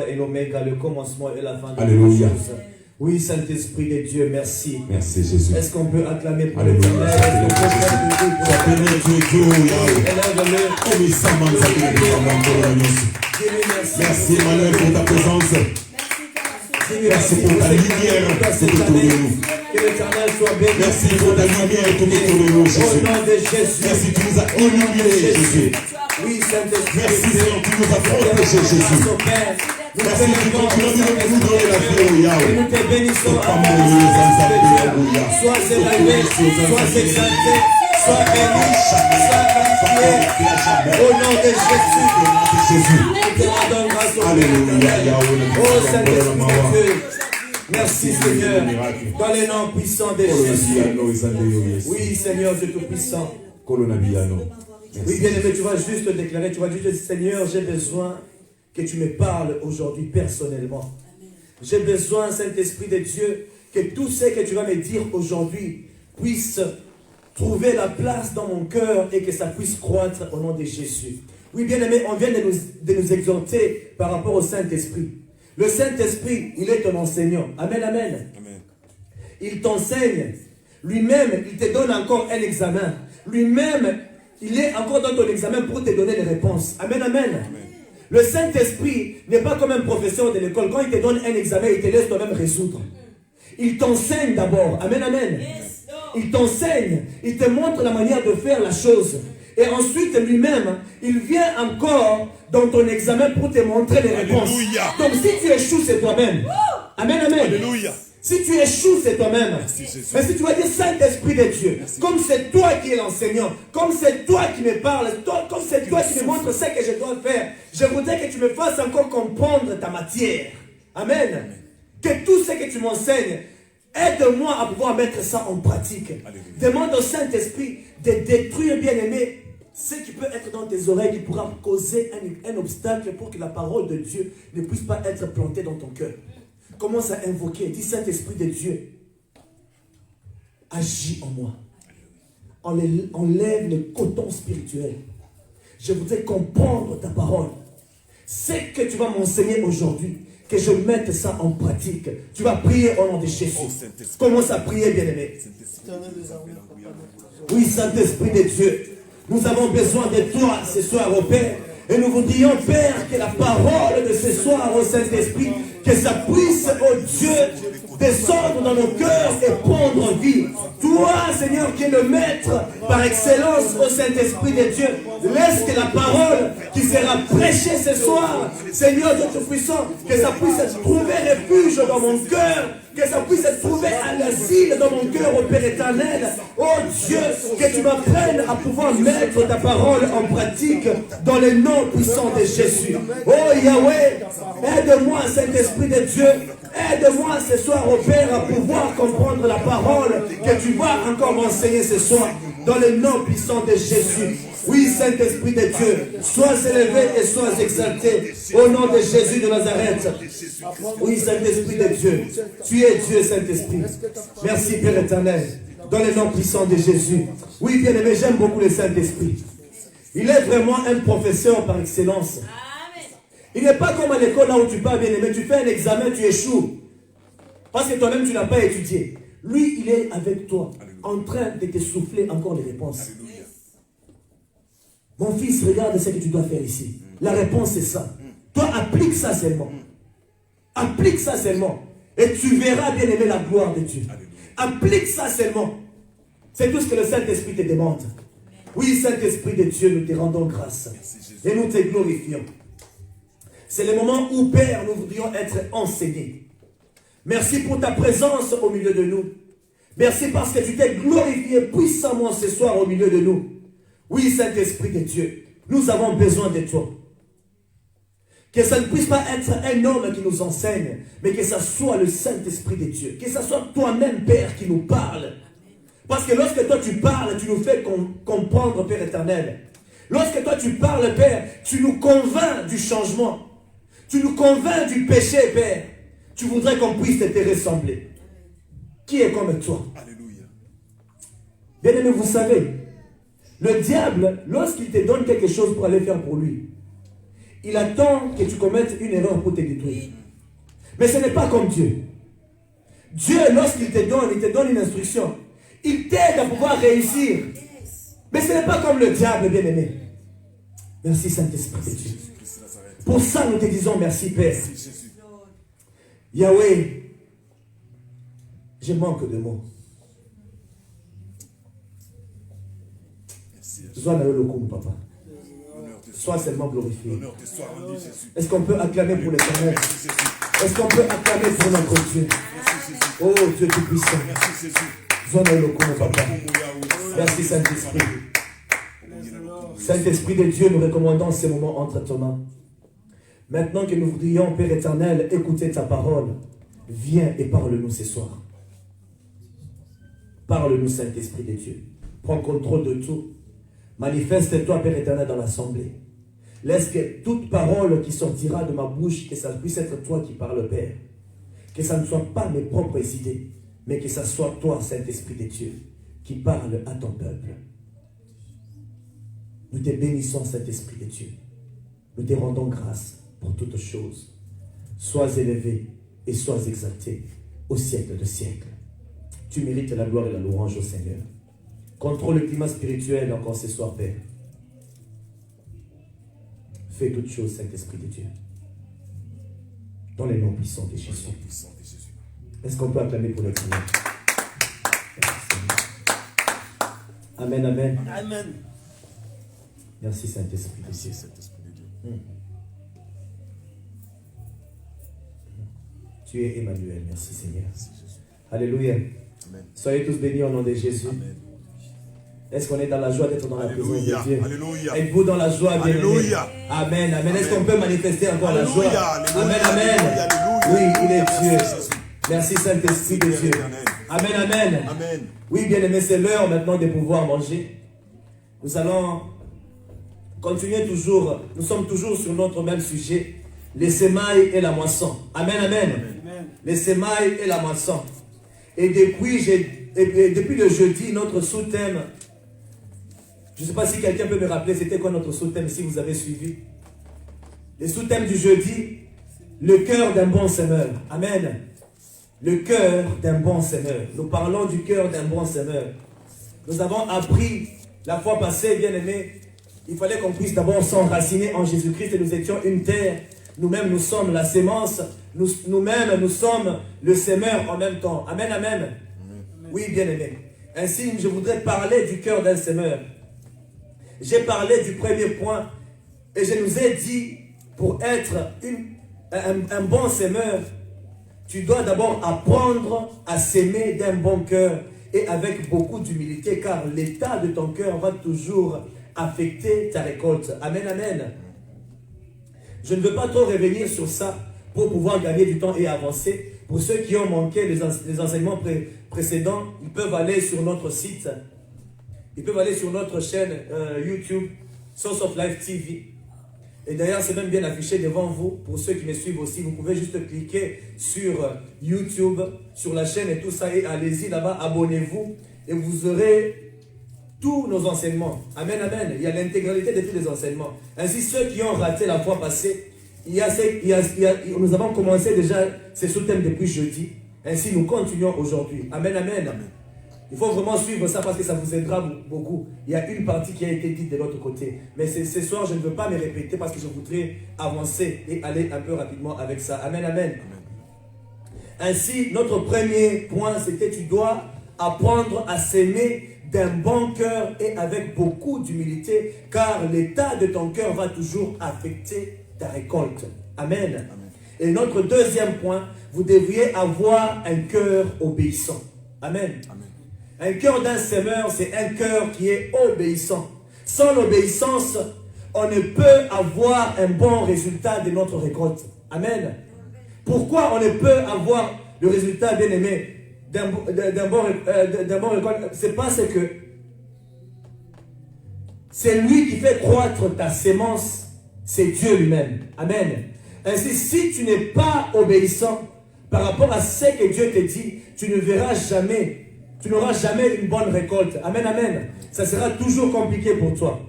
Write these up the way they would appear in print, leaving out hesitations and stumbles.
Et l'oméga, le commencement et la fin de Alléluia. toutes choses. Oui, Saint-Esprit de Dieu, merci. Merci Jésus. Est-ce qu'on peut acclamer pour Alléluia. l'Éternel? Merci Emmanuel pour ta présence. Merci pour ta lumière tout autour de nous. Que l'Éternel soit béni. Merci pour ta lumière tout autour de nous, Jésus. Au nom de Jésus. Merci, tu nous as illuminés, Jésus. Oui, Saint-Esprit. Merci Seigneur, tu nous as protégés, Jésus. Merci, tu continues de nous donner la vie, Yahweh. Nous te bénissons. Sois élevé, sois exalté, sois béni, sois glorifié. Au nom de Jésus. Nous te rendons grâce au Alléluia, Oh Saint-Esprit de Dieu. Merci Seigneur. Dans les noms puissants de Jésus. Oui Seigneur Dieu Tout-Puissant. Oui bien-aimé, tu vas juste déclarer, tu vas juste dire Seigneur, j'ai besoin que tu me parles aujourd'hui personnellement. J'ai besoin, Saint-Esprit de Dieu, que tout ce que tu vas me dire aujourd'hui puisse trouver la place dans mon cœur et que ça puisse croître au nom de Jésus. Oui, bien-aimé, on vient de nous exhorter par rapport au Saint-Esprit. Le Saint-Esprit, il est ton enseignant. Amen, amen. Amen. Il t'enseigne. Lui-même, il te donne encore un examen. Lui-même, il est encore dans ton examen pour te donner les réponses. Amen, amen. Amen. Le Saint-Esprit n'est pas comme un professeur de l'école. Quand il te donne un examen, il te laisse toi-même résoudre. Il t'enseigne d'abord. Amen, amen. Il t'enseigne. Il te montre la manière de faire la chose. Et ensuite, lui-même, il vient encore dans ton examen pour te montrer les réponses. Alléluia. Donc, si tu échoues, c'est toi-même. Amen, amen. Alléluia. Si tu échoues, c'est toi-même. Mais si tu vas dire Saint-Esprit de Dieu, comme c'est toi qui es l'enseignant, comme c'est toi qui me parles, comme c'est toi qui me montres ce que je dois faire, je voudrais que tu me fasses encore comprendre ta matière. Amen. Que tout ce que tu m'enseignes, aide-moi à pouvoir mettre ça en pratique. Alléluia. Demande au Saint-Esprit de détruire, bien-aimé, ce qui peut être dans tes oreilles, qui pourra causer un obstacle pour que la parole de Dieu ne puisse pas être plantée dans ton cœur. Commence à invoquer, dis Saint-Esprit de Dieu, agis en moi. Enlève le coton spirituel. Je voudrais comprendre ta parole. Ce que tu vas m'enseigner aujourd'hui, que je mette ça en pratique. Tu vas prier au nom de Jésus. Commence à prier, bien-aimé. Oui, Saint-Esprit de Dieu, nous avons besoin de toi ce soir, au Père. Et nous vous disons, Père, que la parole de ce soir au Saint-Esprit, que ça puisse, oh Dieu, descendre dans nos cœurs et prendre vie. Toi, Seigneur, qui es le maître par excellence au Saint-Esprit de Dieu, laisse que la parole qui sera prêchée ce soir, Seigneur Dieu Tout-Puissant, que ça puisse trouver refuge dans mon cœur, que ça puisse trouver un asile dans mon cœur, au Père éternel. Oh Dieu, que tu m'apprennes à pouvoir mettre ta parole en pratique dans le nom puissant de Jésus. Oh Yahweh, aide-moi, Saint-Esprit de Dieu, aide-moi ce soir, au Père, à pouvoir comprendre la parole que tu vas encore m'enseigner ce soir, dans le nom puissant de Jésus. Oui, Saint-Esprit de Dieu, sois élevé et sois exalté au nom de Jésus de Nazareth. Oui, Saint-Esprit de Dieu, tu es Dieu, Saint-Esprit. Merci, Père éternel, dans le nom puissant de Jésus. Oui, bien-aimé, j'aime beaucoup le Saint-Esprit. Il est vraiment un professeur par excellence. Il n'est pas comme à l'école là où tu pars, bien-aimé, tu fais un examen, tu échoues. Parce que toi-même, tu n'as pas étudié. Lui, il est avec toi, en train de te souffler encore les réponses. Alléluia. Mon fils, regarde ce que tu dois faire ici. La réponse, c'est ça. Toi, applique ça seulement. Applique ça seulement. Et tu verras, bien aimé, la gloire de Dieu. Applique ça seulement. C'est tout ce que le Saint-Esprit te demande. Oui, Saint-Esprit de Dieu, nous te rendons grâce. Et nous te glorifions. C'est le moment où, Père, nous voudrions être enseignés. Merci pour ta présence au milieu de nous. Merci parce que tu t'es glorifié puissamment ce soir au milieu de nous. Oui, Saint-Esprit de Dieu, nous avons besoin de toi. Que ça ne puisse pas être un homme qui nous enseigne, mais que ça soit le Saint-Esprit de Dieu. Que ça soit toi-même, Père, qui nous parle. Parce que lorsque toi tu parles, tu nous fais comprendre, Père éternel. Lorsque toi tu parles, Père, tu nous convaincs du changement. Tu nous convaincs du péché, Père. Tu voudrais qu'on puisse te ressembler. Qui est comme toi? Alléluia. Bien-aimé, vous savez, le diable, lorsqu'il te donne quelque chose pour aller faire pour lui, il attend que tu commettes une erreur pour te détruire. Mais ce n'est pas comme Dieu. Dieu, lorsqu'il te donne une instruction. Il t'aide à pouvoir réussir. Mais ce n'est pas comme le diable, bien-aimé. Merci Saint-Esprit de Dieu. Pour ça, nous te disons merci, Père. Yahweh, je manque de mots. Sois dans le coup, papa. Sois seulement glorifié. Est-ce qu'on peut acclamer pour l'Éternel? Est-ce qu'on peut acclamer pour notre Dieu? Oh Dieu tout-puissant. Sois dans le coup, papa. Merci Saint-Esprit. Saint-Esprit de Dieu, nous recommandons ces moments entre tes mains. Maintenant que nous voudrions, Père éternel, écouter ta parole, viens et parle-nous ce soir. Parle-nous, Saint-Esprit de Dieu. Prends contrôle de tout. Manifeste-toi, Père éternel, dans l'assemblée. Laisse que toute parole qui sortira de ma bouche, que ça puisse être toi qui parles, Père. Que ça ne soit pas mes propres idées, mais que ça soit toi, Saint-Esprit de Dieu, qui parle à ton peuple. Nous te bénissons, Saint-Esprit de Dieu. Nous te rendons grâce pour toutes choses. Sois élevé et sois exalté au siècle de siècles. Tu mérites la gloire et la louange au Seigneur. Contrôle le climat spirituel encore ce soir, Père. Fais toutes choses, Saint-Esprit de Dieu. Dans les noms puissants de Jésus. Est-ce qu'on peut acclamer pour le Seigneur? Amen, amen. Amen. Merci, Saint-Esprit de Dieu. Tu es Emmanuel. Merci, Seigneur. Alléluia. Amen. Soyez tous bénis au nom de Jésus. Amen. Est-ce qu'on est dans la joie d'être dans la présence de Dieu? Alléluia. Êtes-vous dans la joie, bien-aimé? Amen, amen. Est-ce qu'on peut manifester encore la joie? Amen, amen. Oui, il est Dieu. Merci, Saint-Esprit de Dieu. Amen, amen. Oui, bien-aimé, c'est l'heure maintenant de pouvoir manger. Nous allons continuer toujours. Nous sommes toujours sur notre même sujet. Les semailles et la moisson. Amen, amen. Les semailles et la moisson. Et depuis le jeudi, notre sous-thème, je ne sais pas si quelqu'un peut me rappeler, c'était quoi notre sous-thème, si vous avez suivi. Le sous-thème du jeudi, le cœur d'un bon semeur. Amen. Le cœur d'un bon semeur. Nous parlons du cœur d'un bon semeur. Nous avons appris la fois passée, bien aimé, il fallait qu'on puisse d'abord s'enraciner en Jésus-Christ et nous étions une terre. Nous-mêmes, nous sommes la sémence. Nous-mêmes, nous sommes le semeur en même temps. Amen, amen. Amen. Oui, bien aimé. Ainsi, je voudrais parler du cœur d'un semeur. J'ai parlé du premier point et je nous ai dit, pour être un bon semeur, tu dois d'abord apprendre à s'aimer d'un bon cœur et avec beaucoup d'humilité, car l'état de ton cœur va toujours affecter ta récolte. Amen, amen. Je ne veux pas trop revenir sur ça pour pouvoir gagner du temps et avancer. Pour ceux qui ont manqué les enseignements précédents, ils peuvent aller sur notre site. Ils peuvent aller sur notre chaîne YouTube, Source of Life TV. Et d'ailleurs, c'est même bien affiché devant vous. Pour ceux qui me suivent aussi, vous pouvez juste cliquer sur YouTube, sur la chaîne et tout ça. Et allez-y là-bas, abonnez-vous. Et vous aurez tous nos enseignements. Amen, amen. Il y a l'intégralité de tous les enseignements. Ainsi, ceux qui ont raté la fois passée, nous avons commencé déjà ces sous-thèmes depuis jeudi. Ainsi, nous continuons aujourd'hui. Amen, amen. Il faut vraiment suivre ça parce que ça vous aidera beaucoup. Il y a une partie qui a été dite de l'autre côté. Mais ce soir, je ne veux pas me répéter parce que je voudrais avancer et aller un peu rapidement avec ça. Amen, amen. Ainsi, notre premier point, c'était tu dois apprendre à s'aimer d'un bon cœur et avec beaucoup d'humilité, car l'état de ton cœur va toujours affecter ta récolte. Amen. Amen. Et notre deuxième point, vous devriez avoir un cœur obéissant. Amen. Amen. Un cœur d'un semeur, c'est un cœur qui est obéissant. Sans l'obéissance, on ne peut avoir un bon résultat de notre récolte. Amen. Pourquoi on ne peut avoir le résultat, bien aimé, d'un bon récolte? C'est parce que c'est lui qui fait croître ta sémence, c'est Dieu lui-même. Amen. Ainsi, si tu n'es pas obéissant par rapport à ce que Dieu te dit, tu ne verras jamais. Tu n'auras jamais une bonne récolte. Amen, amen. Ça sera toujours compliqué pour toi.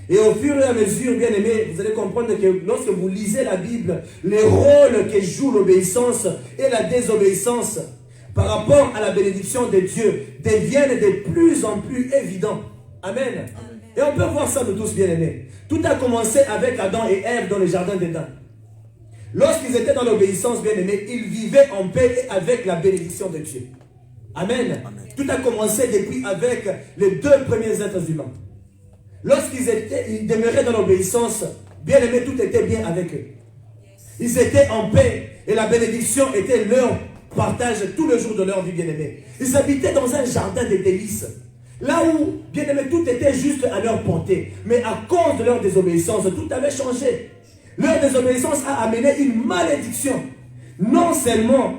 Et au fur et à mesure, bien aimé, vous allez comprendre que lorsque vous lisez la Bible, les rôles que joue l'obéissance et la désobéissance par rapport à la bénédiction de Dieu deviennent de plus en plus évidents. Amen. Et on peut voir ça de tous, bien aimés. Tout a commencé avec Adam et Ève dans le jardin d'Éden. Lorsqu'ils étaient dans l'obéissance, bien aimés, ils vivaient en paix avec la bénédiction de Dieu. Amen. Tout a commencé depuis avec les deux premiers êtres humains. Lorsqu'ils demeuraient dans l'obéissance, bien aimé, tout était bien avec eux. Ils étaient en paix et la bénédiction était leur partage tous les jours de leur vie, bien aimé. Ils habitaient dans un jardin de délices. Là où, bien aimé, tout était juste à leur portée. Mais à cause de leur désobéissance, tout avait changé. Leur désobéissance a amené une malédiction. Non seulement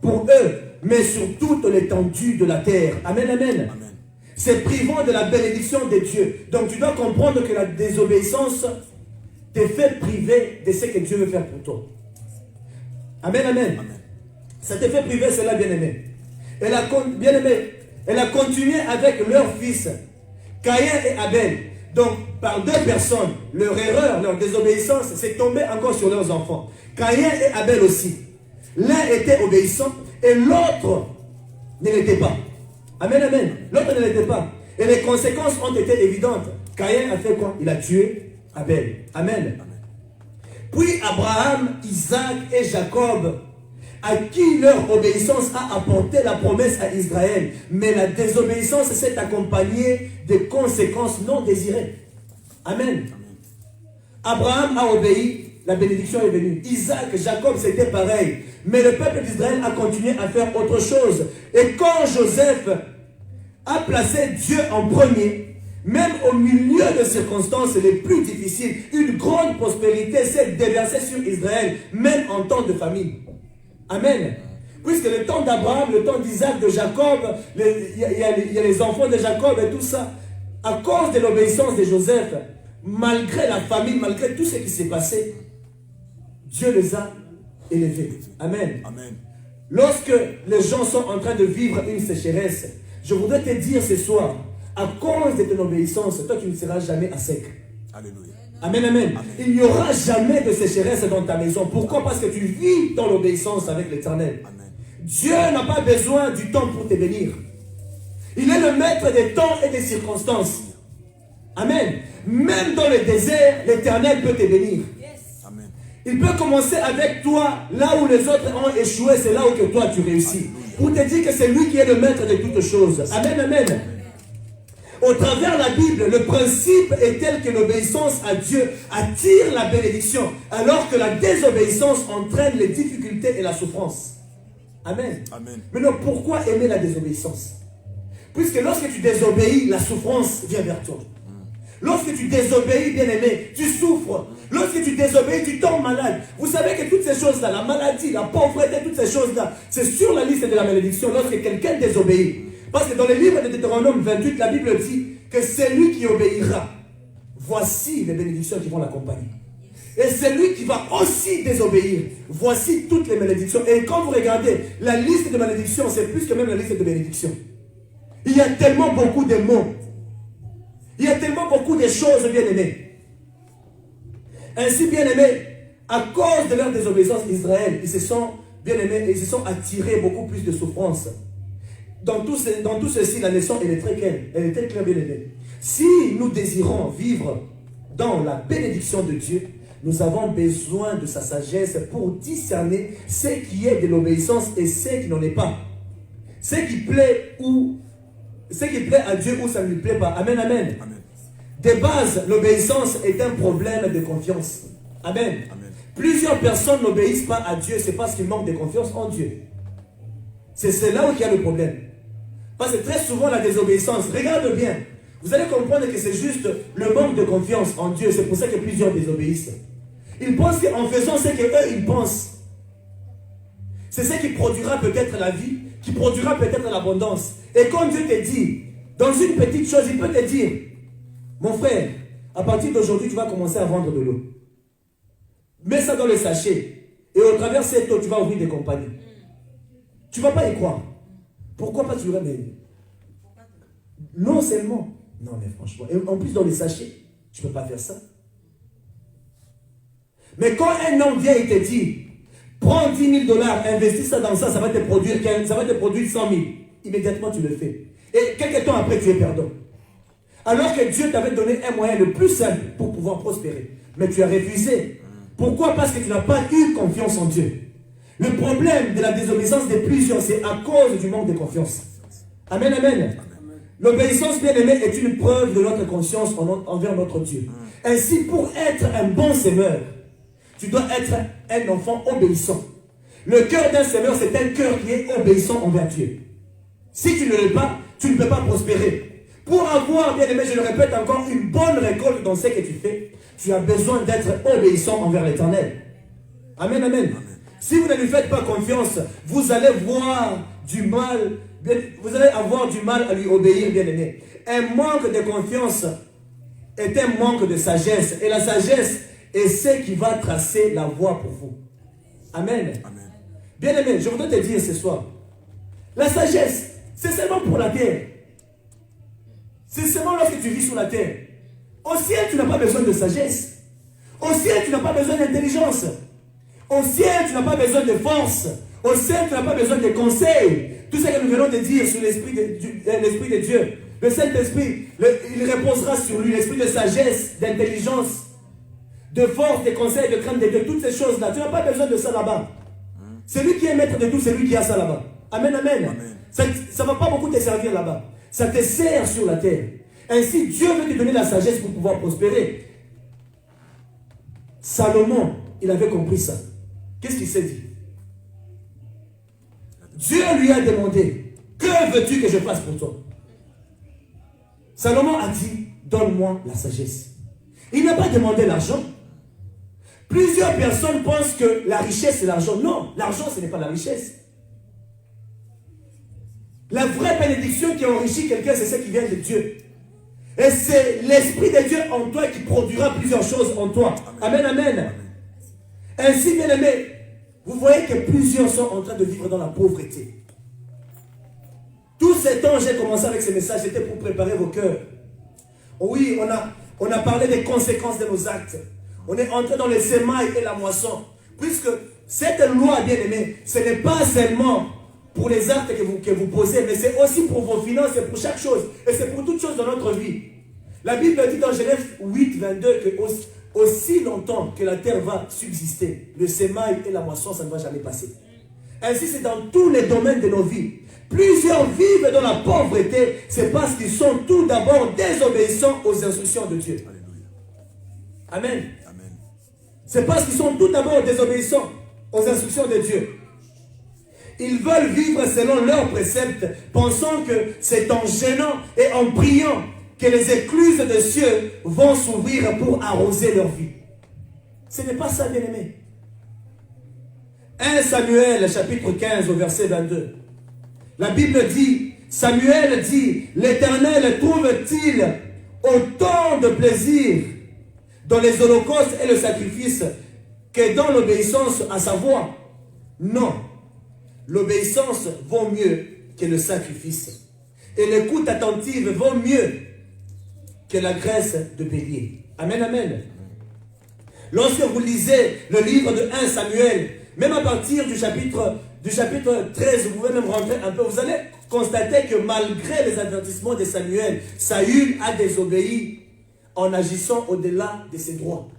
pour eux, mais sur toute l'étendue de la terre. Amen, amen. Amen. C'est privant de la bénédiction de Dieu. Donc tu dois comprendre que la désobéissance te fait priver de ce que Dieu veut faire pour toi. Amen, amen. Amen. Ça te fait priver cela, bien-aimé. Elle a continué avec leurs fils, Caïn et Abel. Donc, par deux personnes, leur erreur, leur désobéissance, s'est tombée encore sur leurs enfants. Caïn et Abel aussi. L'un était obéissant et l'autre ne l'était pas. Amen, amen. L'autre ne l'était pas. Et les conséquences ont été évidentes. Caïn a fait quoi? Il a tué Abel. Amen. Amen. Puis Abraham, Isaac et Jacob, à qui leur obéissance a apporté la promesse à Israël. Mais la désobéissance s'est accompagnée de conséquences non désirées. Amen. Amen. Abraham a obéi, la bénédiction est venue. Isaac, Jacob, c'était pareil. Mais le peuple d'Israël a continué à faire autre chose. Et quand Joseph a placé Dieu en premier, même au milieu de circonstances les plus difficiles, une grande prospérité s'est déversée sur Israël, même en temps de famine. Amen. Puisque le temps d'Abraham, le temps d'Isaac, de Jacob, il y a les enfants de Jacob et tout ça, à cause de l'obéissance de Joseph, malgré la famine, malgré tout ce qui s'est passé, Dieu les a élevés. Amen. Amen. Lorsque les gens sont en train de vivre une sécheresse, je voudrais te dire ce soir, à cause de ton obéissance, toi tu ne seras jamais à sec. Alléluia. Amen, amen, amen. Il n'y aura jamais de sécheresse dans ta maison. Pourquoi? Parce que tu vis dans l'obéissance avec l'Éternel. Dieu n'a pas besoin du temps pour te bénir. Il est le maître des temps et des circonstances. Amen. Même dans le désert, l'Éternel peut te bénir. Amen. Il peut commencer avec toi, là où les autres ont échoué, c'est là où que toi tu réussis. Pour te dire que c'est lui qui est le maître de toutes choses. Amen, amen. Au travers de la Bible, le principe est tel que l'obéissance à Dieu attire la bénédiction, alors que la désobéissance entraîne les difficultés et la souffrance. Amen. Amen. Maintenant, pourquoi aimer la désobéissance? Puisque lorsque tu désobéis, la souffrance vient vers toi. Lorsque tu désobéis, bien-aimé, tu souffres. Lorsque tu désobéis, tu tombes malade. Vous savez que toutes ces choses-là, la maladie, la pauvreté, toutes ces choses-là, c'est sur la liste de la malédiction lorsque quelqu'un désobéit. Parce que dans le livre de Deutéronome 28, la Bible dit que c'est lui qui obéira. Voici les bénédictions qui vont l'accompagner. Et c'est lui qui va aussi désobéir. Voici toutes les malédictions. Et quand vous regardez, la liste de malédictions, c'est plus que même la liste de bénédictions. Il y a tellement beaucoup de mots. Il y a tellement beaucoup de choses, bien-aimées. Ainsi, bien-aimés, à cause de leur désobéissance, Israël, ils se sont, bien-aimés, ils se sont attirés beaucoup plus de souffrance. Dans tout ceci, la leçon, elle est très claire. Elle est très claire, bien-aimée. Si nous désirons vivre dans la bénédiction de Dieu, nous avons besoin de sa sagesse pour discerner ce qui est de l'obéissance et ce qui n'en est pas. Ce qui plaît à Dieu ou ça ne lui plaît pas. Amen, amen. Amen. De base, l'obéissance est un problème de confiance. Amen. Amen. Plusieurs personnes n'obéissent pas à Dieu, c'est parce qu'ils manquent de confiance en Dieu. C'est là où il y a le problème. Parce que très souvent la désobéissance, regarde bien, vous allez comprendre que c'est juste le manque de confiance en Dieu. C'est pour ça que plusieurs désobéissent. Ils pensent qu'en faisant ce qu'eux ils pensent, c'est ce qui produira peut-être la vie, qui produira peut-être l'abondance. Et quand Dieu te dit, dans une petite chose, il peut te dire, mon frère, à partir d'aujourd'hui, tu vas commencer à vendre de l'eau. Mets ça dans le sachet. Et au travers de cette eau, tu vas ouvrir des compagnies. Tu ne vas pas y croire. Pourquoi pas tu vas mais non seulement. Non mais franchement. Et en plus dans les sachets, Je ne peux pas faire ça. Mais quand un homme vient et te dit, prends 10 000 $, investis ça dans ça, ça va te produire 100 000. Immédiatement, tu le fais. Et quelques temps après, tu es perdant. Alors que Dieu t'avait donné un moyen le plus simple pour pouvoir prospérer. Mais tu as refusé. Pourquoi? Parce que tu n'as pas eu confiance en Dieu. Le problème de la désobéissance de plusieurs, c'est à cause du manque de confiance. Amen, amen. L'obéissance, bien aimée, est une preuve de notre conscience envers notre Dieu. Ainsi, pour être un bon semeur, tu dois être un enfant obéissant. Le cœur d'un semeur, c'est un cœur qui est obéissant envers Dieu. Si tu ne l'es pas, tu ne peux pas prospérer. Pour avoir, bien aimé, je le répète encore, une bonne récolte dans ce que tu fais, tu as besoin d'être obéissant envers l'Éternel. Amen, amen. Si vous ne lui faites pas confiance, vous allez voir du mal, vous allez avoir du mal à lui obéir, bien aimé. Un manque de confiance est un manque de sagesse. Et la sagesse est ce qui va tracer la voie pour vous. Amen. Amen. Bien aimé, je voudrais te dire ce soir, la sagesse, c'est seulement pour la terre. C'est seulement lorsque tu vis sur la terre. Au ciel, tu n'as pas besoin de sagesse. Au ciel, tu n'as pas besoin d'intelligence. Au ciel, tu n'as pas besoin de force. Au ciel, tu n'as pas besoin de conseils. Tout ce que nous venons de dire sur l'Esprit de Dieu. Le Saint-Esprit, il reposera sur lui. L'esprit de sagesse, d'intelligence, de force, de conseils, de crainte de Dieu. Toutes ces choses-là. Tu n'as pas besoin de ça là-bas. Celui qui est maître de tout, c'est lui qui a ça là-bas. Amen, amen. Amen. Ça ne va pas beaucoup te servir là-bas. Ça te sert sur la terre. Ainsi, Dieu veut te donner la sagesse pour pouvoir prospérer. Salomon, il avait compris ça. Qu'est-ce qu'il s'est dit? Dieu lui a demandé, que veux-tu que je fasse pour toi? Salomon a dit, donne-moi la sagesse. Il n'a pas demandé l'argent. Plusieurs personnes pensent que la richesse c'est l'argent. Non, l'argent ce n'est pas la richesse. La vraie bénédiction qui enrichit quelqu'un, c'est ce qui vient de Dieu. Et c'est l'Esprit de Dieu en toi qui produira plusieurs choses en toi. Amen, amen. Ainsi, bien aimé, vous voyez que plusieurs sont en train de vivre dans la pauvreté. Tout ce temps, j'ai commencé avec ce message, c'était pour préparer vos cœurs. Oui, on a parlé des conséquences de nos actes. On est entré dans les semailles et la moisson. Puisque cette loi, bien aimé, ce n'est pas seulement pour les actes que vous posez, mais c'est aussi pour vos finances, c'est pour chaque chose. Et c'est pour toutes choses dans notre vie. La Bible dit dans Genèse 8, 22 que aussi longtemps que la terre va subsister, le semail et la moisson, ça ne va jamais passer. Ainsi, c'est dans tous les domaines de nos vies. Plusieurs vivent dans la pauvreté, c'est parce qu'ils sont tout d'abord désobéissants aux instructions de Dieu. Amen. Amen. C'est parce qu'ils sont tout d'abord désobéissants aux instructions de Dieu. Ils veulent vivre selon leurs préceptes, pensant que c'est en gênant et en priant que les écluses des cieux vont s'ouvrir pour arroser leur vie. Ce n'est pas ça, bien-aimé. 1 Samuel, chapitre 15, au verset 22. La Bible dit, Samuel dit, l'Éternel trouve-t-il autant de plaisir dans les holocaustes et le sacrifice que dans l'obéissance à sa voix? Non. L'obéissance vaut mieux que le sacrifice. Et l'écoute attentive vaut mieux que la graisse de bélier. Amen, amen. Lorsque vous lisez le livre de 1 Samuel, même à partir du chapitre 13, vous pouvez même rentrer un peu, vous allez constater que malgré les avertissements de Samuel, Saül a désobéi en agissant au-delà de ses droits.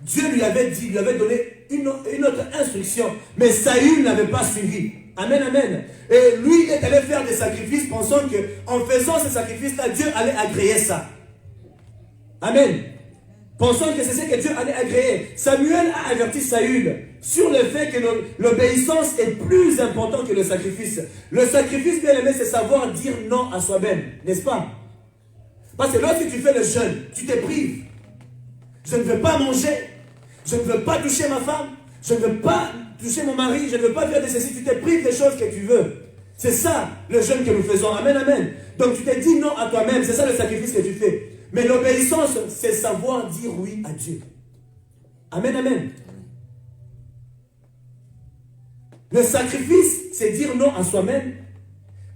Dieu lui avait dit, lui avait donné une autre instruction, mais Saül n'avait pas suivi. Amen, amen. Et lui est allé faire des sacrifices pensant qu'en faisant ces sacrifices-là, Dieu allait agréer ça. Amen. Pensant que c'est ce que Dieu allait agréer. Samuel a averti Saül sur le fait que l'obéissance est plus importante que le sacrifice. Le sacrifice, bien aimé, c'est savoir dire non à soi-même, n'est-ce pas? Parce que lorsque tu fais le jeûne, tu te prives. Je ne veux pas manger, je ne veux pas toucher ma femme, je ne veux pas toucher mon mari, je ne veux pas faire de ceci. Tu te prives des choses que tu veux. C'est ça le jeûne que nous faisons. Amen, amen. Donc tu te dis non à toi-même, c'est ça le sacrifice que tu fais. Mais l'obéissance, c'est savoir dire oui à Dieu. Amen, amen. Le sacrifice, c'est dire non à soi-même.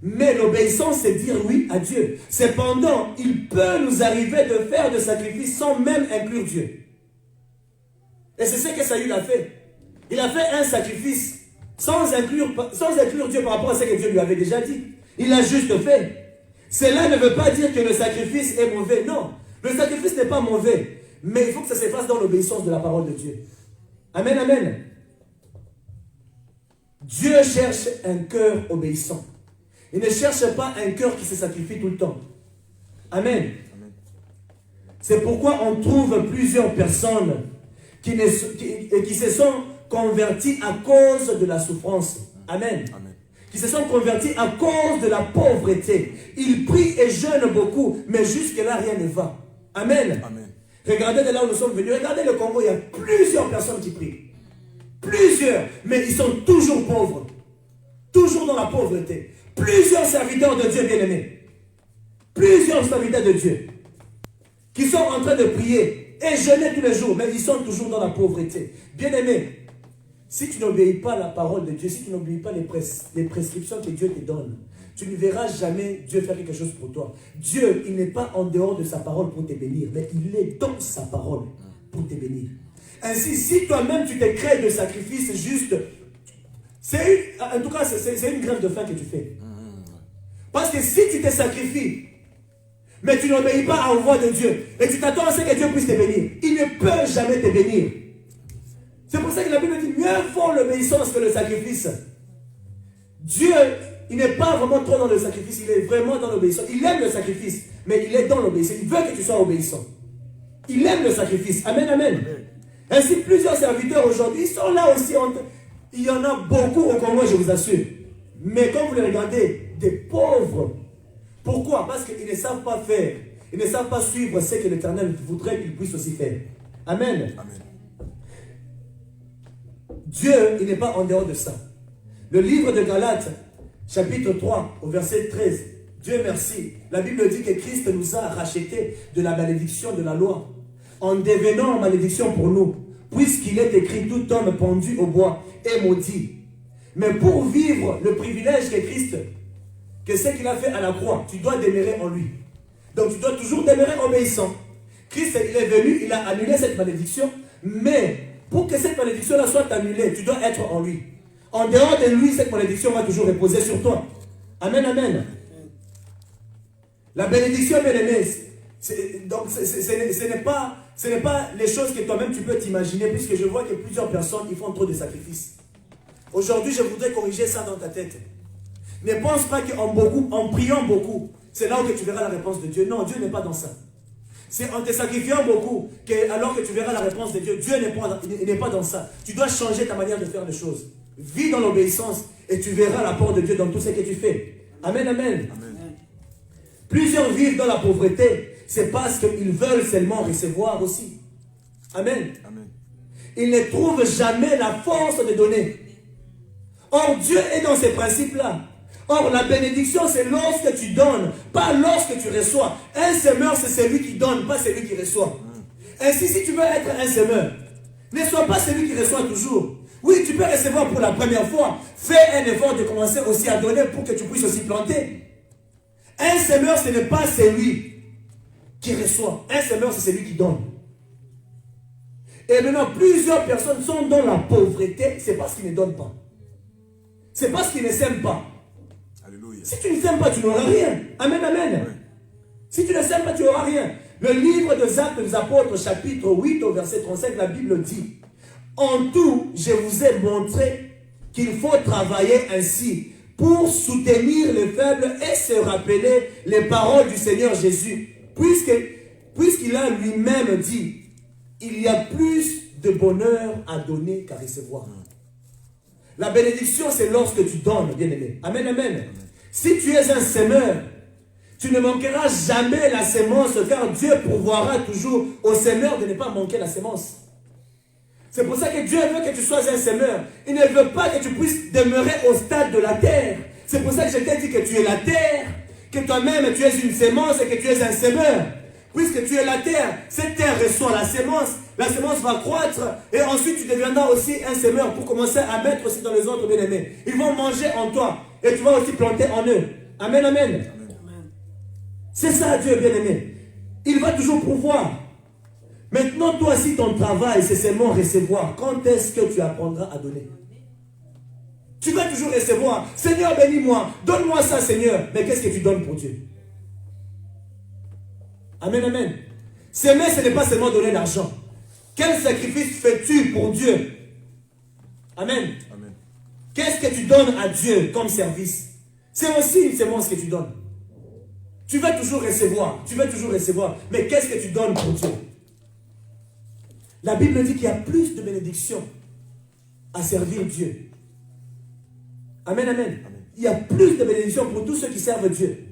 Mais l'obéissance, c'est dire oui à Dieu. Cependant, il peut nous arriver de faire des sacrifices sans même inclure Dieu. Et c'est ce que Saül a fait. Il a fait un sacrifice sans inclure Dieu par rapport à ce que Dieu lui avait déjà dit. Il l'a juste fait. Cela ne veut pas dire que le sacrifice est mauvais. Non, le sacrifice n'est pas mauvais. Mais il faut que ça se fasse dans l'obéissance de la parole de Dieu. Amen, amen. Dieu cherche un cœur obéissant. Il ne cherche pas un cœur qui se sacrifie tout le temps. Amen. C'est pourquoi on trouve plusieurs personnes qui se sont converties à cause de la souffrance. Amen. Amen. Qui se sont convertis à cause de la pauvreté. Ils prient et jeûnent beaucoup, mais jusque-là, rien ne va. Amen. Amen. Regardez de là où nous sommes venus. Regardez le Congo, il y a plusieurs personnes qui prient. Plusieurs, mais ils sont toujours pauvres. Toujours dans la pauvreté. Plusieurs serviteurs de Dieu bien-aimés. Plusieurs serviteurs de Dieu qui sont en train de prier et jeûner tous les jours, mais ils sont toujours dans la pauvreté. Bien-aimés, si tu n'obéis pas à la parole de Dieu, si tu n'obéis pas les prescriptions que Dieu te donne, tu ne verras jamais Dieu faire quelque chose pour toi. Dieu, il n'est pas en dehors de sa parole pour te bénir, mais il est dans sa parole pour te bénir. Ainsi, si toi-même tu te crées de sacrifices juste, en tout cas, c'est une grève de faim que tu fais. Parce que si tu te sacrifies, mais tu n'obéis pas à la voix de Dieu, et tu t'attends à ce que Dieu puisse te bénir, il ne peut jamais te bénir. C'est pour ça que la Bible dit, mieux vaut l'obéissance que le sacrifice. Dieu, il n'est pas vraiment trop dans le sacrifice, il est vraiment dans l'obéissance. Il aime le sacrifice, mais il est dans l'obéissance. Il veut que tu sois obéissant. Il aime le sacrifice. Amen, amen. Ainsi, plusieurs serviteurs aujourd'hui sont là aussi. Il y en a beaucoup au Congo, je vous assure. Mais quand vous les regardez, des pauvres. Pourquoi? Parce qu'ils ne savent pas faire. Ils ne savent pas suivre ce que l'Éternel voudrait qu'ils puissent aussi faire. Amen. Amen. Dieu, il n'est pas en dehors de ça. Le livre de Galates, chapitre 3, au verset 13. Dieu merci. La Bible dit que Christ nous a rachetés de la malédiction de la loi, en devenant malédiction pour nous, puisqu'il est écrit, tout homme pendu au bois est maudit. Mais pour vivre le privilège que Christ, que ce qu'il a fait à la croix, tu dois demeurer en lui. Donc tu dois toujours demeurer obéissant. Christ, il est venu, il a annulé cette malédiction, mais pour que cette malédiction-là soit annulée, tu dois être en lui. En dehors de lui, cette malédiction va toujours reposer sur toi. Amen, amen. La bénédiction, bien aimé, donc ce n'est pas les choses que toi-même tu peux t'imaginer, puisque je vois que plusieurs personnes qui font trop de sacrifices. Aujourd'hui, je voudrais corriger ça dans ta tête. Ne pense pas qu'en priant beaucoup, c'est là où tu verras la réponse de Dieu. Non, Dieu n'est pas dans ça. C'est en te sacrifiant beaucoup alors que tu verras la réponse de Dieu. Dieu n'est pas dans ça. Tu dois changer ta manière de faire les choses. Vis dans l'obéissance et tu verras l'apport de Dieu dans tout ce que tu fais. Amen, amen. Amen. Plusieurs vivent dans la pauvreté. C'est parce qu'ils veulent seulement recevoir aussi. Amen. Amen. Ils ne trouvent jamais la force de donner. Or, Dieu est dans ces principes-là. Or, la bénédiction, c'est lorsque tu donnes, pas lorsque tu reçois. Un semeur, c'est celui qui donne, pas celui qui reçoit. Ainsi, si tu veux être un semeur, ne sois pas celui qui reçoit toujours. Oui, tu peux recevoir pour la première fois. Fais un effort de commencer aussi à donner pour que tu puisses aussi planter. Un semeur, ce n'est pas celui qui reçoit. Un semeur, c'est celui qui donne. Et maintenant, plusieurs personnes sont dans la pauvreté, c'est parce qu'ils ne donnent pas. C'est parce qu'ils ne s'aiment pas. Alléluia. Si tu ne s'aimes pas, tu n'auras rien. Amen, amen. Oui. Si tu ne s'aimes pas, tu n'auras rien. Le livre des Actes des Apôtres, chapitre 8, au verset 35, la Bible dit: en tout, je vous ai montré qu'il faut travailler ainsi pour soutenir les faibles et se rappeler les paroles du Seigneur Jésus. Puisqu'il a lui-même dit, il y a plus de bonheur à donner qu'à recevoir. La bénédiction, c'est lorsque tu donnes, bien-aimé. Amen, amen. Si tu es un semeur, tu ne manqueras jamais la sémence, car Dieu pourvoira toujours au semeur de ne pas manquer la sémence. C'est pour ça que Dieu veut que tu sois un semeur. Il ne veut pas que tu puisses demeurer au stade de la terre. C'est pour ça que je t'ai dit que tu es la terre, que toi-même tu es une sémence et que tu es un semeur. Puisque tu es la terre, cette terre reçoit la sémence va croître et ensuite tu deviendras aussi un semeur pour commencer à mettre aussi dans les autres bien-aimés. Ils vont manger en toi et tu vas aussi planter en eux. Amen, amen. C'est ça Dieu bien-aimé. Il va toujours pourvoir. Maintenant, toi, si ton travail, c'est seulement recevoir, quand est-ce que tu apprendras à donner? Tu vas toujours recevoir. Seigneur, bénis-moi. Donne-moi ça, Seigneur. Mais qu'est-ce que tu donnes pour Dieu? Amen, amen. S'aimer, ce n'est pas seulement donner l'argent. Quel sacrifice fais-tu pour Dieu? Amen. Amen. Qu'est-ce que tu donnes à Dieu comme service? C'est aussi une semence que tu donnes. Tu vas toujours recevoir. Tu vas toujours recevoir. Mais qu'est-ce que tu donnes pour Dieu? La Bible dit qu'il y a plus de bénédictions à servir Dieu. Amen, amen. Amen. Il y a plus de bénédictions pour tous ceux qui servent Dieu.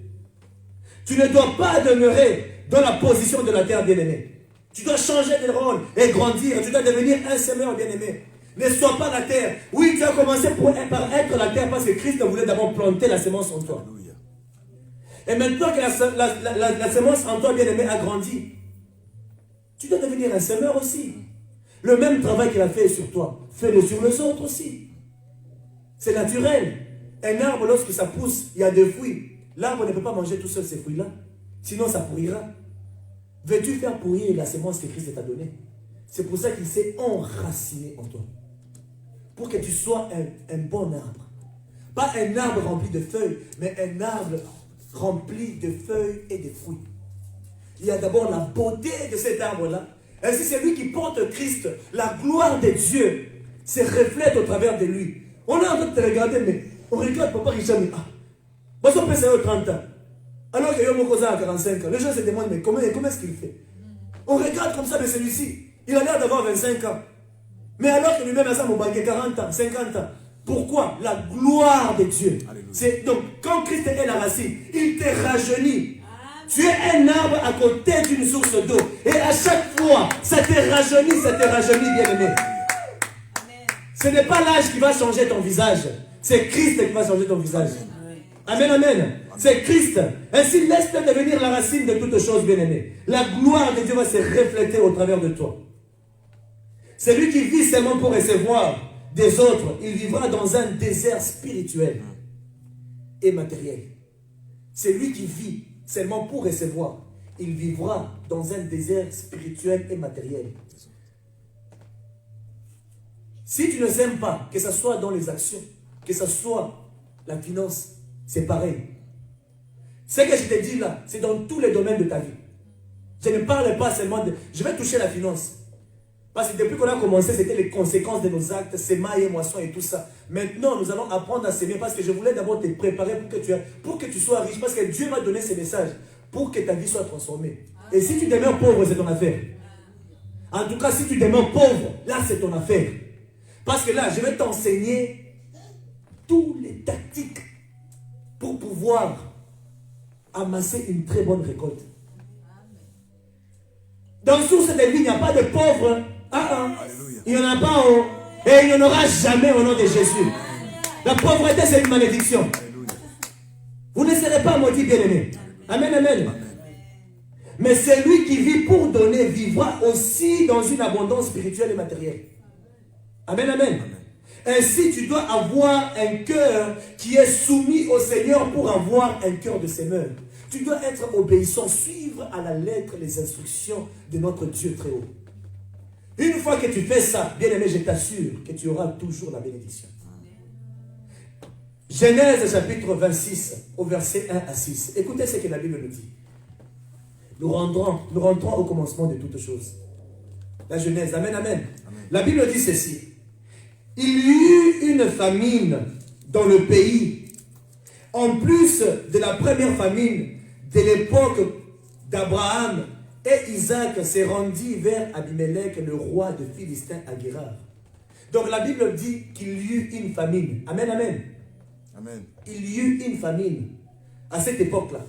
Tu ne dois pas demeurer dans la position de la terre bien-aimée. Tu dois changer de rôle et grandir. Tu dois devenir un semeur bien-aimé. Ne sois pas la terre. Oui, tu as commencé par être la terre parce que Christ voulait d'abord planter la semence en toi. Alléluia. Et maintenant que la semence en toi bien-aimé a grandi, tu dois devenir un semeur aussi. Le même travail qu'il a fait sur toi, fais-le sur les autres aussi. C'est naturel. Un arbre, lorsque ça pousse, il y a des fruits. L'arbre ne peut pas manger tout seul ces fruits-là. Sinon, ça pourrira. Veux-tu faire pourrir la semence que Christ t'a donnée? C'est pour ça qu'il s'est enraciné en toi. Pour que tu sois un bon arbre. Pas un arbre rempli de feuilles, mais un arbre rempli de feuilles et de fruits. Il y a d'abord la beauté de cet arbre-là. Ainsi, c'est lui qui porte Christ. La gloire de Dieu se reflète au travers de lui. On est en train de te regarder, mais on regarde Papa Richard. Moi, son père, c'est 30 ans. Alors que Yomokoza a 45 ans. Les gens se demandent, mais comment est-ce qu'il fait? On regarde comme ça, mais celui-ci, il a l'air d'avoir 25 ans. Mais alors que lui-même a ça, mon baguette, 40 ans, 50 ans. Pourquoi? La gloire de Dieu. Donc, quand Christ est la racine, il te rajeunit. Tu es un arbre à côté d'une source d'eau. Et à chaque fois, ça te rajeunit, bien-aimé. Ce n'est pas l'âge qui va changer ton visage. C'est Christ qui va changer ton visage. Amen, amen. C'est Christ. Ainsi, laisse-le devenir la racine de toutes choses, bien-aimé. La gloire de Dieu va se refléter au travers de toi. Celui qui vit seulement pour recevoir des autres, il vivra dans un désert spirituel et matériel. Celui qui vit seulement pour recevoir, il vivra dans un désert spirituel et matériel. Si tu ne s'aimes pas, que ce soit dans les actions, que ce soit la finance, c'est pareil. Ce que je te dis là, c'est dans tous les domaines de ta vie. Je ne parle pas seulement de... Je vais toucher la finance. Parce que depuis qu'on a commencé, c'était les conséquences de nos actes, sémailles et moissons et tout ça. Maintenant, nous allons apprendre à s'aimer parce que je voulais d'abord te préparer pour que tu sois riche. Parce que Dieu m'a donné ces messages pour que ta vie soit transformée. Et si tu demeures pauvre, c'est ton affaire. En tout cas, si tu demeures pauvre, là, c'est ton affaire. Parce que là, je vais t'enseigner toutes les tactiques pour pouvoir amasser une très bonne récolte. Dans source de vie, il n'y a pas de pauvres. Il n'y en a pas. Et il n'y en aura jamais au nom de Jésus. La pauvreté, c'est une malédiction. Vous ne serez pas maudits, bien-aimés. Amen, amen. Mais celui qui vit pour donner vivra aussi dans une abondance spirituelle et matérielle. Amen, amen. Ainsi, tu dois avoir un cœur qui est soumis au Seigneur pour avoir un cœur de semeur. Tu dois être obéissant, suivre à la lettre les instructions de notre Dieu très haut. Une fois que tu fais ça, bien-aimé, je t'assure que tu auras toujours la bénédiction. Genèse chapitre 26, au verset 1 à 6. Écoutez ce que la Bible nous dit. Nous rentrons au commencement de toutes choses. La Genèse, amen, amen. Amen. La Bible dit ceci. Il y eut une famine dans le pays, en plus de la première famine de l'époque d'Abraham, et Isaac s'est rendu vers Abimelech, le roi de Philistin à Guérar. Donc la Bible dit qu'il y eut une famine. Amen, amen. Amen. Il y eut une famine à cette époque-là.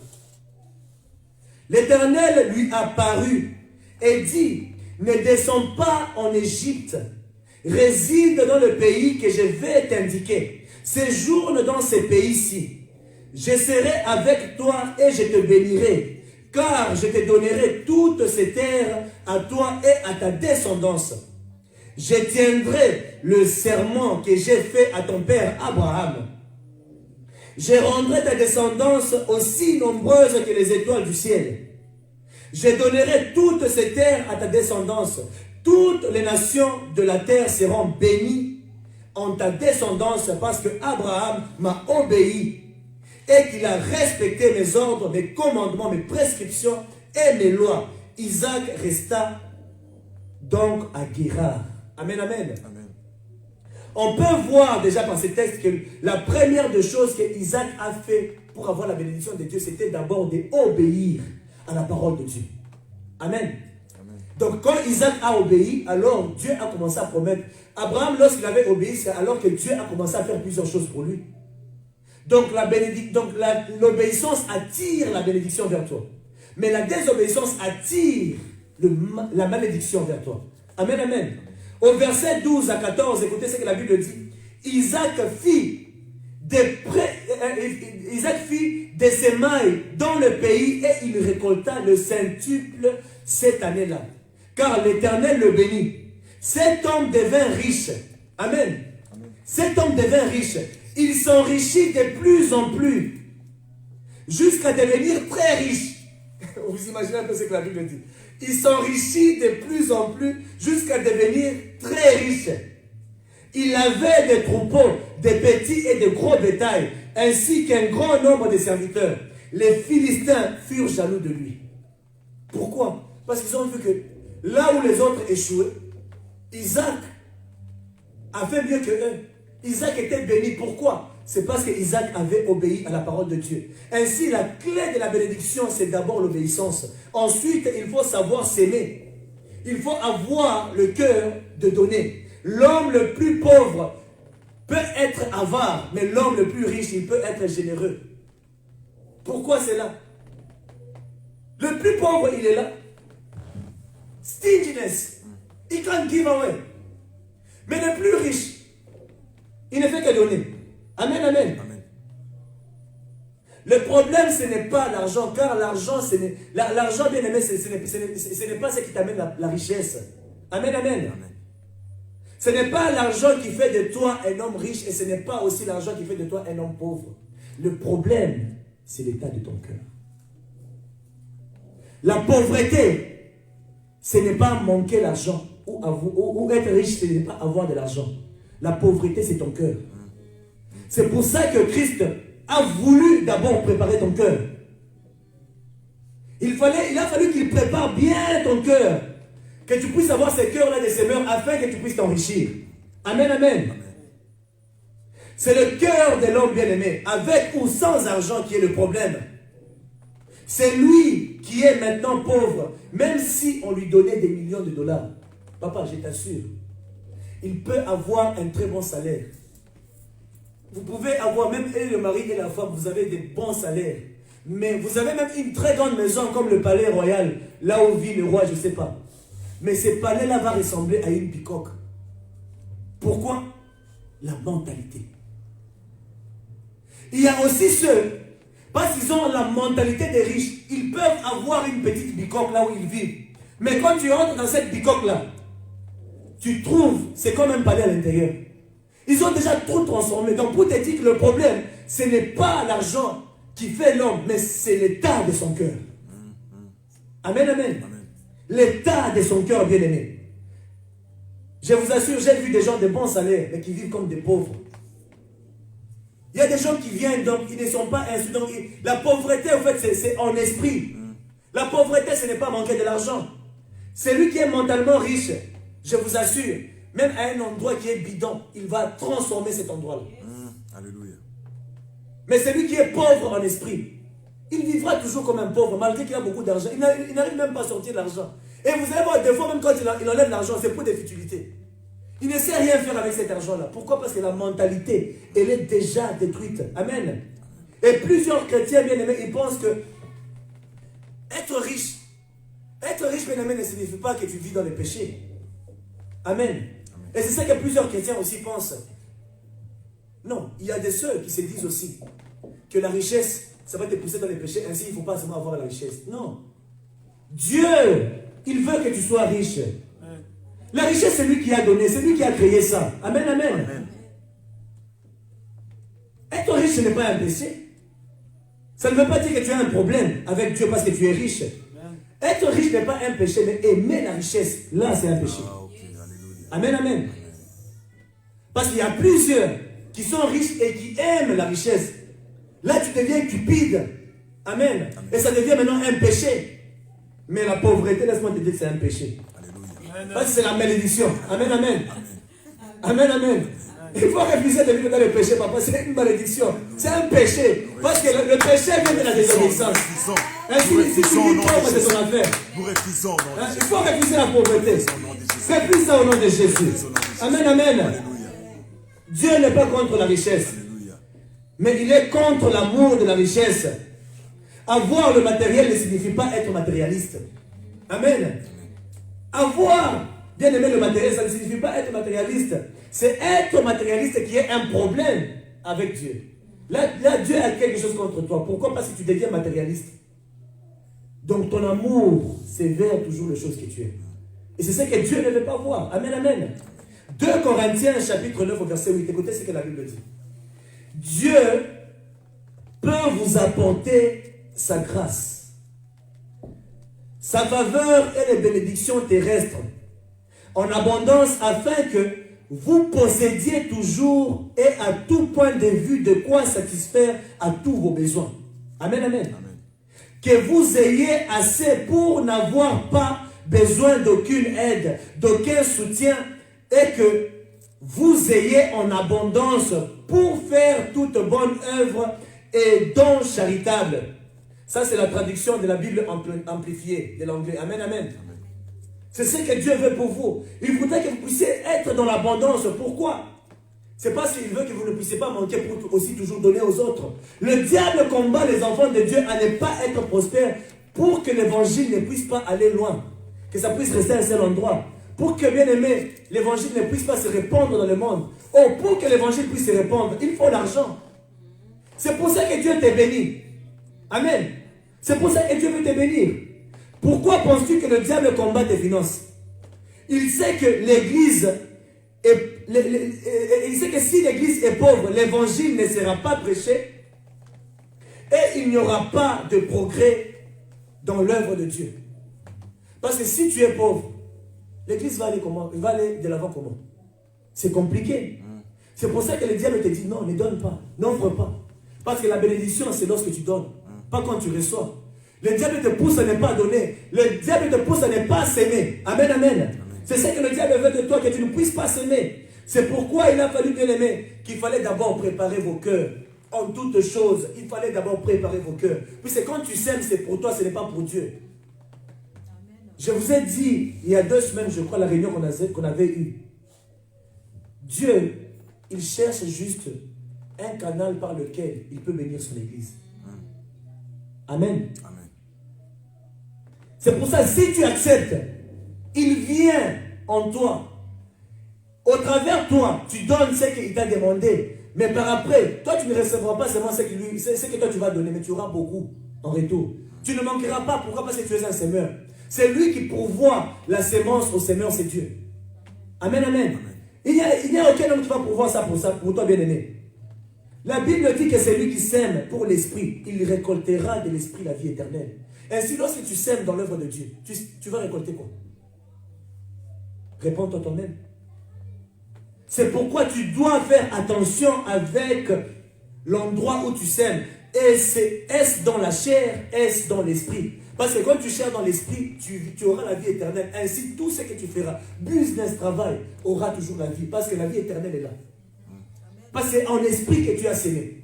L'Éternel lui apparut et dit, ne descends pas en Égypte, réside dans le pays que je vais t'indiquer. Séjourne dans ce pays-ci. Je serai avec toi et je te bénirai, car je te donnerai toutes ces terres à toi et à ta descendance. Je tiendrai le serment que j'ai fait à ton père Abraham. Je rendrai ta descendance aussi nombreuse que les étoiles du ciel. Je donnerai toutes ces terres à ta descendance. Toutes les nations de la terre seront bénies en ta descendance parce que Abraham m'a obéi et qu'il a respecté mes ordres, mes commandements, mes prescriptions et mes lois. Isaac resta donc à Guérar. Amen, amen. Amen. On peut voir déjà dans ces textes que la première des choses que Isaac a fait pour avoir la bénédiction de Dieu, c'était d'abord d'obéir à la parole de Dieu. Amen. Amen. Donc quand Isaac a obéi, alors Dieu a commencé à promettre. Abraham, lorsqu'il avait obéi, c'est alors que Dieu a commencé à faire plusieurs choses pour lui. Donc l'obéissance attire la bénédiction vers toi. Mais la désobéissance attire la malédiction vers toi. Amen, amen. Au verset 12 à 14, écoutez ce que la Bible dit. Isaac fit des semailles dans le pays et il récolta le centuple cette année-là. Car l'Éternel le bénit. Cet homme devint riche. Amen. Amen. Cet homme devint riche. Il s'enrichit de plus en plus jusqu'à devenir très riche. Vous imaginez un peu ce que la Bible dit. Il s'enrichit de plus en plus jusqu'à devenir très riche. Il avait des troupeaux, des petits et de gros bétails, ainsi qu'un grand nombre de serviteurs. Les Philistins furent jaloux de lui. Pourquoi? Parce qu'ils ont vu que là où les autres échouaient, Isaac a fait mieux que eux. Isaac était béni. Pourquoi? C'est parce que Isaac avait obéi à la parole de Dieu. Ainsi, la clé de la bénédiction, c'est d'abord l'obéissance. Ensuite, il faut savoir s'aimer. Il faut avoir le cœur de donner. L'homme le plus pauvre peut être avare, mais l'homme le plus riche, il peut être généreux. Pourquoi c'est là? Le plus pauvre, il est là. Stinginess. He can't give away. Mais le plus riche, il ne fait que donner. Amen, amen. Amen. Le problème, ce n'est pas l'argent, car l'argent, l'argent, bien aimé, ce n'est pas ce qui t'amène la richesse. Amen, amen. Amen. Ce n'est pas l'argent qui fait de toi un homme riche et ce n'est pas aussi l'argent qui fait de toi un homme pauvre. Le problème, c'est l'état de ton cœur. La pauvreté, ce n'est pas manquer l'argent ou être riche, ce n'est pas avoir de l'argent. La pauvreté, c'est ton cœur. C'est pour ça que Christ a voulu d'abord préparer ton cœur. Il a fallu qu'il prépare bien ton cœur. Que tu puisses avoir ce cœur-là de semeur afin que tu puisses t'enrichir. Amen, amen. Amen. C'est le cœur de l'homme bien-aimé, avec ou sans argent, qui est le problème. C'est lui qui est maintenant pauvre, même si on lui donnait des millions de dollars. Papa, je t'assure, il peut avoir un très bon salaire. Vous pouvez avoir, même le mari et la femme, vous avez des bons salaires. Mais vous avez même une très grande maison comme le palais royal, là où vit le roi, je ne sais pas. Mais ce palais-là va ressembler à une bicoque. Pourquoi? La mentalité. Il y a aussi ceux, parce qu'ils ont la mentalité des riches, ils peuvent avoir une petite bicoque là où ils vivent. Mais quand tu entres dans cette bicoque-là, tu trouves, c'est comme un palais à l'intérieur. Ils ont déjà tout transformé. Donc pour te dire que le problème, ce n'est pas l'argent qui fait l'homme, mais c'est l'état de son cœur. Amen, amen. Amen. L'état de son cœur bien-aimé. Je vous assure, j'ai vu des gens de bons salaires, mais qui vivent comme des pauvres. Il y a des gens qui viennent, donc ils ne sont pas instruits. Donc la pauvreté, en fait, c'est en esprit. La pauvreté, ce n'est pas manquer de l'argent. Celui qui est mentalement riche, je vous assure, même à un endroit qui est bidon, il va transformer cet endroit-là. Alléluia. Mais celui qui est pauvre en esprit, il vivra toujours comme un pauvre, malgré qu'il a beaucoup d'argent. Il n'arrive même pas à sortir l'argent. Et vous allez voir, des fois, même quand il enlève l'argent, c'est pour des futilités. Il ne sait rien faire avec cet argent-là. Pourquoi? Parce que la mentalité, elle est déjà détruite. Amen. Et plusieurs chrétiens, bien aimés, ils pensent que être riche, bien aimé, ne signifie pas que tu vis dans les péchés. Amen. Et c'est ça que plusieurs chrétiens aussi pensent. Non, il y a des ceux qui se disent aussi que la richesse, ça va te pousser dans les péchés, ainsi il ne faut pas seulement avoir la richesse. Non. Dieu, il veut que tu sois riche. La richesse, c'est lui qui a donné, c'est lui qui a créé ça. Amen, amen. Amen. Être riche n'est pas un péché. Ça ne veut pas dire que tu as un problème avec Dieu parce que tu es riche. Être riche n'est pas un péché, mais aimer la richesse, là c'est un péché. Amen, amen. Parce qu'il y a plusieurs qui sont riches et qui aiment la richesse. Là tu deviens cupide. Amen. Et ça devient maintenant un péché. Mais la pauvreté, laisse-moi te dire que c'est un péché. Parce que c'est la malédiction. Amen, amen. Amen, amen. Il faut refuser de vivre dans le péché, papa. C'est une malédiction. C'est un péché. Parce que le péché vient de la désobéissance. Si tu vis pauvre, c'est ton affaire. Il faut refuser la pauvreté. Refuse ça au nom de Jésus. Amen, amen. Dieu n'est pas contre la richesse. Mais il est contre l'amour de la richesse. Avoir le matériel ne signifie pas être matérialiste. Amen. Avoir, bien aimé, le matériel, ça ne signifie pas être matérialiste. C'est être matérialiste qui est un problème avec Dieu. Là, Dieu a quelque chose contre toi. Pourquoi? Parce que tu deviens matérialiste. Donc ton amour sévère toujours les choses que tu es. Et c'est ça que Dieu ne veut pas voir. Amen, amen. 2 Corinthiens chapitre 9 au verset 8. Écoutez ce que la Bible dit. Dieu peut vous apporter sa grâce, sa faveur et les bénédictions terrestres en abondance afin que vous possédiez toujours et à tout point de vue de quoi satisfaire à tous vos besoins. Amen, amen. Amen. Que vous ayez assez pour n'avoir pas besoin d'aucune aide, d'aucun soutien et que vous ayez en abondance pour faire toute bonne œuvre et don charitable. Ça, c'est la traduction de la Bible amplifiée de l'anglais. Amen, amen. C'est ce que Dieu veut pour vous. Il voudrait que vous puissiez être dans l'abondance. Pourquoi? C'est parce qu'il veut que vous ne puissiez pas manquer pour aussi toujours donner aux autres. Le diable combat les enfants de Dieu à ne pas être prospères pour que l'évangile ne puisse pas aller loin. Que ça puisse rester à un seul endroit. Pour que, bien aimé, l'évangile ne puisse pas se répandre dans le monde. Oh, pour que l'évangile puisse se répandre, il faut l'argent. C'est pour ça que Dieu t'a béni. Amen. C'est pour ça que Dieu veut te bénir. Pourquoi penses-tu que le diable combat tes finances? Il sait que l'église il sait que si l'église est pauvre, l'évangile ne sera pas prêché et il n'y aura pas de progrès dans l'œuvre de Dieu. Parce que si tu es pauvre, l'église va aller comment? Il va aller de l'avant comment? C'est compliqué. C'est pour ça que le diable te dit non, ne donne pas, n'offre pas. Parce que la bénédiction, c'est lorsque tu donnes, pas quand tu reçois. Le diable te pousse à ne pas donner. Le diable te pousse à ne pas s'aimer. Amen, amen. C'est ce que le diable veut de toi, que tu ne puisses pas s'aimer. C'est pourquoi il a fallu, bien aimer, qu'il fallait d'abord préparer vos cœurs. En toutes choses, il fallait d'abord préparer vos cœurs. Puisque quand tu s'aimes, c'est pour toi, ce n'est pas pour Dieu. Je vous ai dit, il y a 2 semaines, je crois, la réunion qu'on avait eue. Dieu, il cherche juste un canal par lequel il peut bénir son église. Amen. Amen. C'est pour ça, si tu acceptes, il vient en toi. Au travers de toi, tu donnes ce qu'il t'a demandé. Mais par après, toi, tu ne recevras pas seulement ce que toi tu vas donner, mais tu auras beaucoup en retour. Tu ne manqueras pas. Pourquoi? Parce que tu es un semeur. C'est lui qui pourvoit la sémence au semeur, c'est Dieu. Amen, amen. Il n'y a aucun homme qui va pourvoir ça pour toi, bien-aimé. La Bible dit que c'est lui qui sème pour l'esprit. Il récoltera de l'esprit la vie éternelle. Ainsi, lorsque tu sèmes dans l'œuvre de Dieu, tu vas récolter quoi? Réponds-toi toi-même. C'est pourquoi tu dois faire attention avec l'endroit où tu sèmes. Est-ce dans la chair, est-ce dans l'esprit? Parce que quand tu cherches dans l'esprit, tu auras la vie éternelle. Ainsi, tout ce que tu feras, business, travail, aura toujours la vie. Parce que la vie éternelle est là. Parce que c'est en esprit que tu as sémé.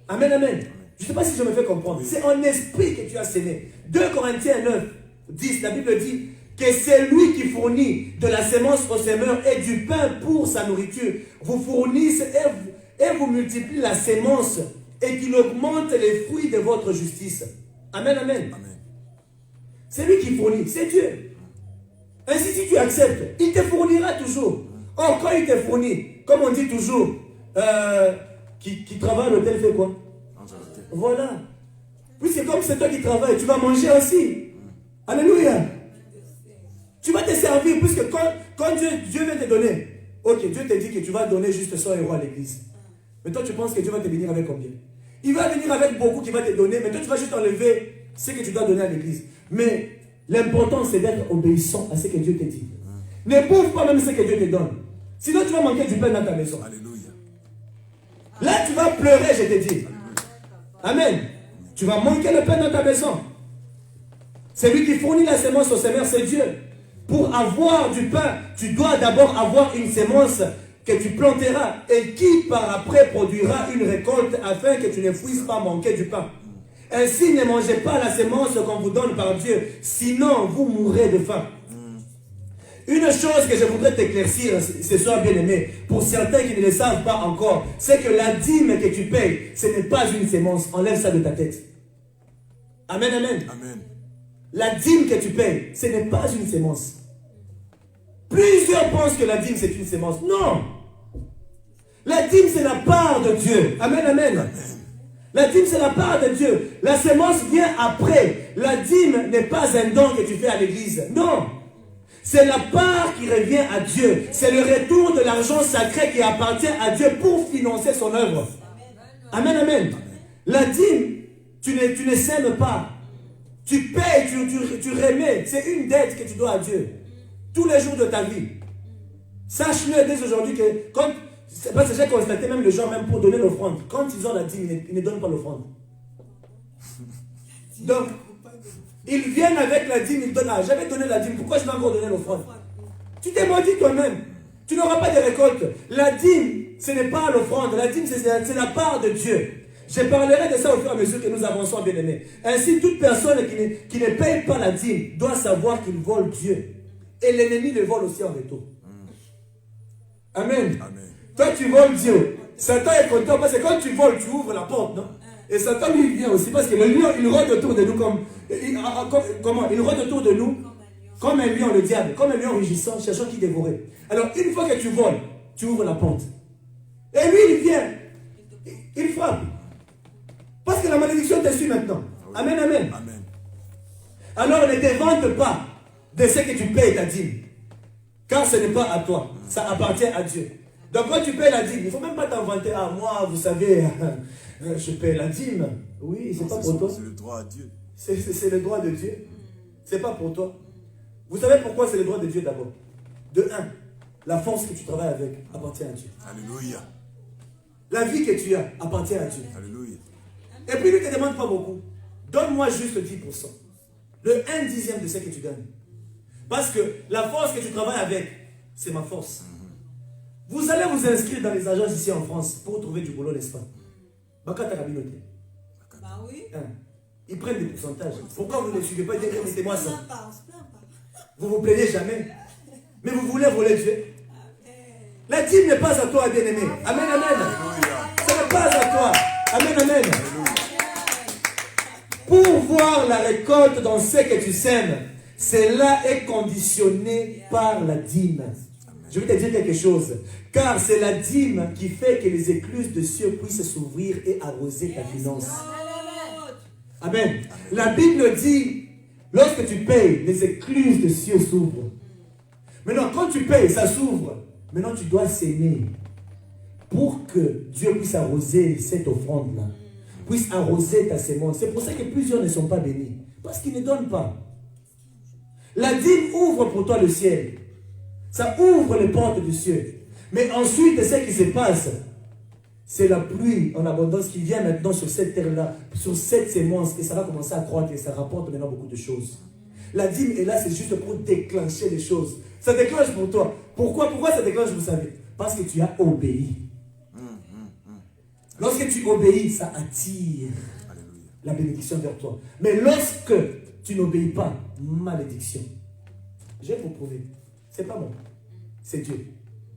Amen, amen. Je ne sais pas si je me fais comprendre. C'est en esprit que tu as sémé. 2 Corinthiens 9, 10, la Bible dit que c'est lui qui fournit de la sémence au semeur et du pain pour sa nourriture. Vous fournissez et vous multipliez la sémence et qu'il augmente les fruits de votre justice. Amen, amen. Amen. C'est lui qui fournit, c'est Dieu. Ainsi, si tu acceptes, il te fournira toujours. Or, quand il te fournit, comme on dit toujours, qui travaille à l'hôtel fait quoi? Voilà. Puisque comme c'est toi qui travailles, tu vas manger aussi. Alléluia. Tu vas te servir, puisque quand Dieu vient te donner, ok, Dieu te dit que tu vas donner juste 100 € à l'église. Mais toi, tu penses que Dieu va te bénir avec combien? Il va venir avec beaucoup qu'il va te donner, mais toi, tu vas juste enlever ce que tu dois donner à l'église. Mais l'important, c'est d'être obéissant à ce que Dieu te dit. Ne bouffe pas même ce que Dieu te donne. Sinon, tu vas manquer du pain dans ta maison. Alléluia. Là, tu vas pleurer, je te dis. Amen. Tu vas manquer le pain dans ta maison. C'est lui qui fournit la semence au semeur, c'est Dieu. Pour avoir du pain, tu dois d'abord avoir une semence que tu planteras et qui par après produira une récolte afin que tu ne puisses pas manquer du pain. Ainsi, ne mangez pas la semence qu'on vous donne par Dieu, sinon vous mourrez de faim. Une chose que je voudrais t'éclaircir ce soir, bien-aimé, pour certains qui ne le savent pas encore, c'est que la dîme que tu payes, ce n'est pas une semence. Enlève ça de ta tête. Amen, amen. Amen. La dîme que tu payes, ce n'est pas une semence. Plusieurs pensent que la dîme, c'est une semence. Non. La dîme, c'est la part de Dieu. Amen, amen. Amen. La dîme, c'est la part de Dieu. La semence vient après. La dîme n'est pas un don que tu fais à l'église. Non. C'est la part qui revient à Dieu. C'est le retour de l'argent sacré qui appartient à Dieu pour financer son œuvre. Amen, amen. La dîme, tu ne sèmes pas. Tu payes, tu remets. C'est une dette que tu dois à Dieu. Tous les jours de ta vie. Sache-le dès aujourd'hui que quand... Parce que j'ai constaté même les gens, même pour donner l'offrande, quand ils ont la dîme, ils ne donnent pas l'offrande. Donc, ils viennent avec la dîme, ils donnent. Ah, j'avais donné la dîme, pourquoi je vais encore donner l'offrande? Tu t'es maudit toi-même. Tu n'auras pas de récolte. La dîme, ce n'est pas l'offrande. La dîme, c'est la part de Dieu. Je parlerai de ça au fur et à mesure que nous avançons, bien-aimés. Ainsi, toute personne qui ne paye pas la dîme doit savoir qu'il vole Dieu. Et l'ennemi le vole aussi en retour. Amen. Amen. Toi, tu voles Dieu. Satan est content parce que quand tu voles, tu ouvres la porte, non? Et Satan, lui, il vient aussi parce que le lion, il rôde autour de nous comment? Il rôde autour de nous comme un lion, le diable, comme un lion rugissant, cherchant qui dévorer. Alors, une fois que tu voles, tu ouvres la porte. Et lui, il vient. Il frappe. Parce que la malédiction te suit maintenant. Amen, amen. Amen. Alors, ne te vante pas de ce que tu payes ta dîme. Car ce n'est pas à toi. Ça appartient à Dieu. Donc quand tu payes la dîme, il ne faut même pas t'en vanter. Ah, moi, vous savez, je paye la dîme. Oui, c'est pas pour toi. C'est le droit à Dieu. C'est le droit de Dieu. C'est pas pour toi. Vous savez pourquoi c'est le droit de Dieu d'abord? De un, la force que tu travailles avec appartient à Dieu. Alléluia. La vie que tu as appartient à Dieu. Alléluia. Et puis, il ne te demande pas beaucoup. Donne-moi juste 10%. Le 1/10 de ce que tu gagnes. Parce que la force que tu travailles avec, c'est ma force. Vous allez vous inscrire dans les agences ici en France pour trouver du boulot, n'est-ce pas? Bah oui. Ils prennent des pourcentages. Pourquoi vous ne suivez pas? Mettez-moi ça. Vous ne vous plaignez jamais. Mais vous voulez voler Dieu. La dîme n'est pas à toi, bien-aimé. Amen, amen. Ce n'est pas à toi. Amen, amen. Pour voir la récolte dans ce que tu sèmes, cela est conditionné par la dîme. Je vais te dire quelque chose. Car c'est la dîme qui fait que les écluses de cieux puissent s'ouvrir et arroser ta finance. Amen. La Bible dit, lorsque tu payes, les écluses de cieux s'ouvrent. Maintenant, quand tu payes, ça s'ouvre. Maintenant, tu dois s'aimer pour que Dieu puisse arroser cette offrande-là. Puisse arroser ta sémence. C'est pour ça que plusieurs ne sont pas bénis. Parce qu'ils ne donnent pas. La dîme ouvre pour toi le ciel. Ça ouvre les portes du ciel. Mais ensuite, ce qui se passe, c'est la pluie en abondance qui vient maintenant sur cette terre-là, sur cette sémence, et ça va commencer à croître et ça rapporte maintenant beaucoup de choses. La dîme est là, c'est juste pour déclencher les choses. Ça déclenche pour toi. Pourquoi ça déclenche, vous savez? Parce que tu as obéi. Lorsque tu obéis, ça attire la bénédiction vers toi. Mais lorsque tu n'obéis pas, malédiction. Je vais vous prouver. C'est pas moi. C'est Dieu.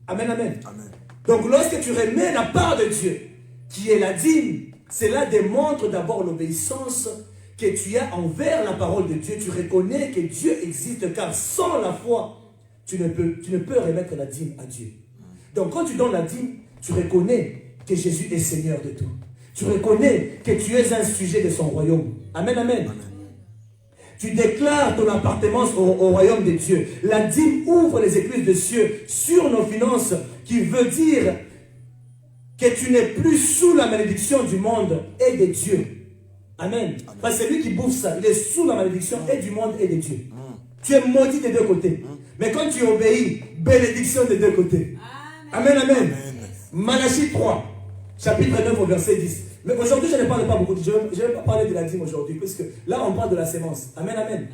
Amen, amen. Amen. Donc lorsque tu remets la part de Dieu, qui est la dîme, cela démontre d'abord l'obéissance que tu as envers la parole de Dieu. Tu reconnais que Dieu existe, car sans la foi, tu ne peux remettre la dîme à Dieu. Donc quand tu donnes la dîme, tu reconnais que Jésus est Seigneur de tout. Tu reconnais que tu es un sujet de son royaume. Amen, amen. Amen. Tu déclares ton appartenance au royaume de Dieu. La dîme ouvre les écluses de cieux sur nos finances, qui veut dire que tu n'es plus sous la malédiction du monde et de Dieu. Amen. Parce que c'est lui qui bouffe ça. Il est sous la malédiction et du monde et de Dieu. Tu es maudit des deux côtés. Mais quand tu obéis, bénédiction des deux côtés. Amen, amen. Malachie 3, chapitre 9 au verset 10. Mais aujourd'hui, je ne parle pas beaucoup. Je ne vais pas parler de la dîme aujourd'hui, puisque là, on parle de la sémence. Amen, amen.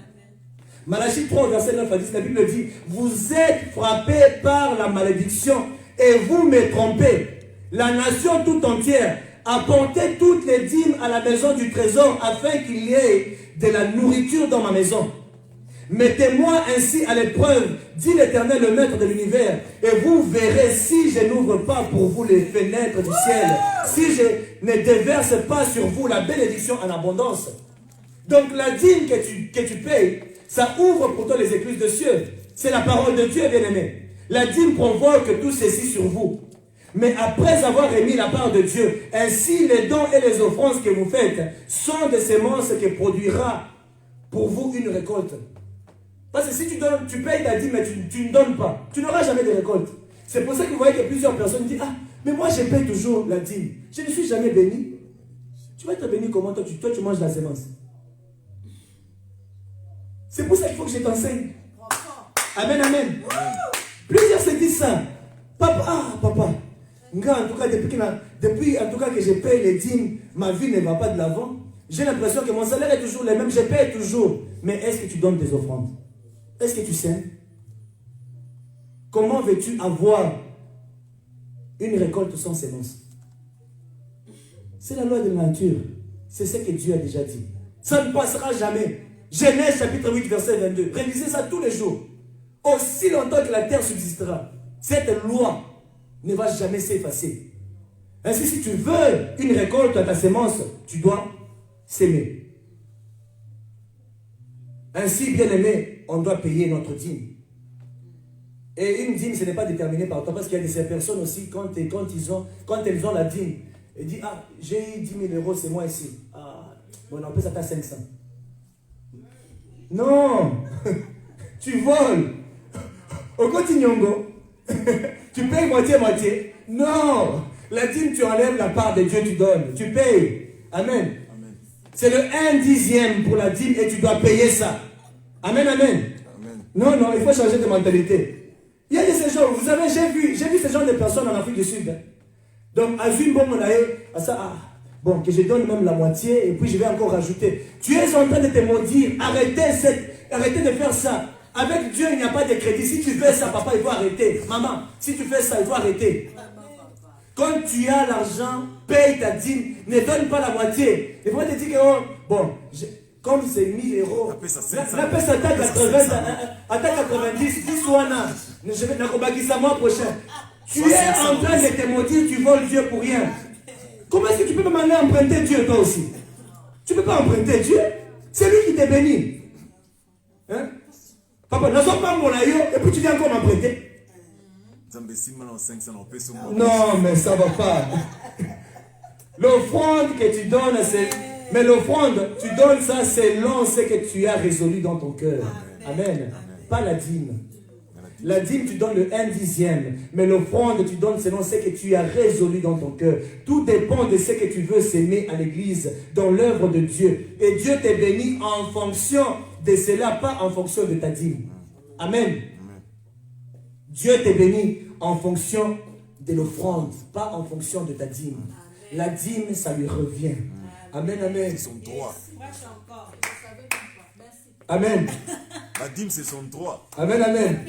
Malachie 3, verset 9 à 10, la Bible dit, vous êtes frappés par la malédiction et vous me trompez. La nation tout entière apportez toutes les dîmes à la maison du trésor afin qu'il y ait de la nourriture dans ma maison. Mettez-moi ainsi à l'épreuve, dit l'Éternel, le Maître de l'univers, et vous verrez si je n'ouvre pas pour vous les fenêtres du ciel, si je ne déverse pas sur vous la bénédiction en abondance. Donc la dîme que tu payes, ça ouvre pour toi les écluses de cieux. C'est la parole de Dieu, bien-aimé. La dîme provoque tout ceci sur vous. Mais après avoir émis la part de Dieu, ainsi les dons et les offrandes que vous faites sont des semences qui produira pour vous une récolte. Parce que si tu payes ta dîme, mais tu ne donnes pas, tu n'auras jamais de récolte. C'est pour ça que vous voyez que plusieurs personnes disent, ah, mais moi je paye toujours la dîme. Je ne suis jamais béni. Tu vas être béni comment toi tu manges la semence. C'est pour ça qu'il faut que je t'enseigne. Amen, amen. Plusieurs se disent ça. Papa, en tout cas, depuis en tout cas que je paye les dîmes, ma vie ne va pas de l'avant. J'ai l'impression que mon salaire est toujours le même, je paye toujours. Mais est-ce que tu donnes des offrandes? Est-ce que tu sèmes? Comment veux-tu avoir une récolte sans sémence? C'est la loi de la nature. C'est ce que Dieu a déjà dit. Ça ne passera jamais. Genèse chapitre 8 verset 22. Révisez ça tous les jours. Aussi longtemps que la terre subsistera, cette loi ne va jamais s'effacer. Ainsi, si tu veux une récolte à ta sémence, tu dois s'aimer. Ainsi, bien aimé, on doit payer notre dîme. Et une dîme, ce n'est pas déterminé par toi, parce qu'il y a des personnes aussi, quand elles ont la dîme, elles disent, ah, j'ai eu 10 000 euros, c'est moi ici. Ah, bon, on peut ça à 500. Non, tu voles. Au Cotignongo, tu payes moitié-moitié. Non, la dîme, tu enlèves la part de Dieu, tu donnes. Tu payes. Amen. C'est le 1/10 pour la dîme et tu dois payer ça. Amen, amen. Non, il faut changer de mentalité. Il y a ces gens, vous savez, j'ai vu ce genre de personnes en Afrique du Sud. Donc, à bon, que je donne même la moitié et puis je vais encore rajouter. Tu es en train de te maudire. Arrêtez de faire ça. Avec Dieu, il n'y a pas de crédit. Si tu fais ça, papa, il faut arrêter. Maman, si tu fais ça, il faut arrêter. Quand tu as l'argent, paye ta dîme, ne donne pas la moitié. Il faut te dire que, comme c'est 1000 euros, la pèse à 90, 10 wana. Je vais t'accompagner ça mois prochain. Tu es en train de te maudire, tu voles Dieu pour rien. Comment est-ce que tu peux me aller emprunter Dieu toi aussi? Tu ne peux pas emprunter Dieu. C'est lui qui te bénit. Hein? Papa, ne sois pas mon aïeux et puis tu viens encore m'emprunter. Non, mais ça ne va pas. L'offrande que tu donnes, c'est... Mais l'offrande, tu donnes ça selon ce que tu as résolu dans ton cœur. Amen. Pas la dîme. La dîme, tu donnes le 1/10. Mais l'offrande, tu donnes selon ce que tu as résolu dans ton cœur. Tout dépend de ce que tu veux s'aimer à l'église, dans l'œuvre de Dieu. Et Dieu te bénit en fonction de cela, pas en fonction de ta dîme. Amen. Dieu te bénit en fonction de l'offrande, pas en fonction de ta dîme. La dîme, ça lui revient. Amen, amen. C'est son droit. Amen. La dîme, c'est son droit. Amen, amen.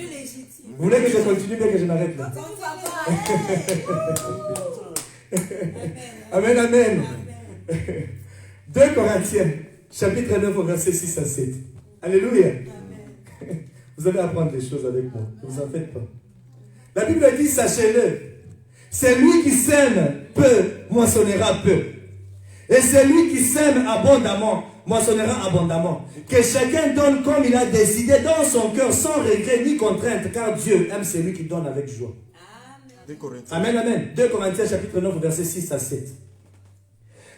Vous voulez que je continue bien que je m'arrête là? Amen, amen. 2 Corinthiens, chapitre 9, au verset 6 à 7. Alléluia. Vous allez apprendre des choses avec moi. Ne vous en faites pas. La Bible dit, sachez-le. Celui qui sème peu, moissonnera peu. Et celui qui sème abondamment, moissonnera abondamment. Que chacun donne comme il a décidé dans son cœur, sans regret ni contrainte, car Dieu aime celui qui donne avec joie. Amen, amen. 2 Corinthiens chapitre 9, verset 6 à 7.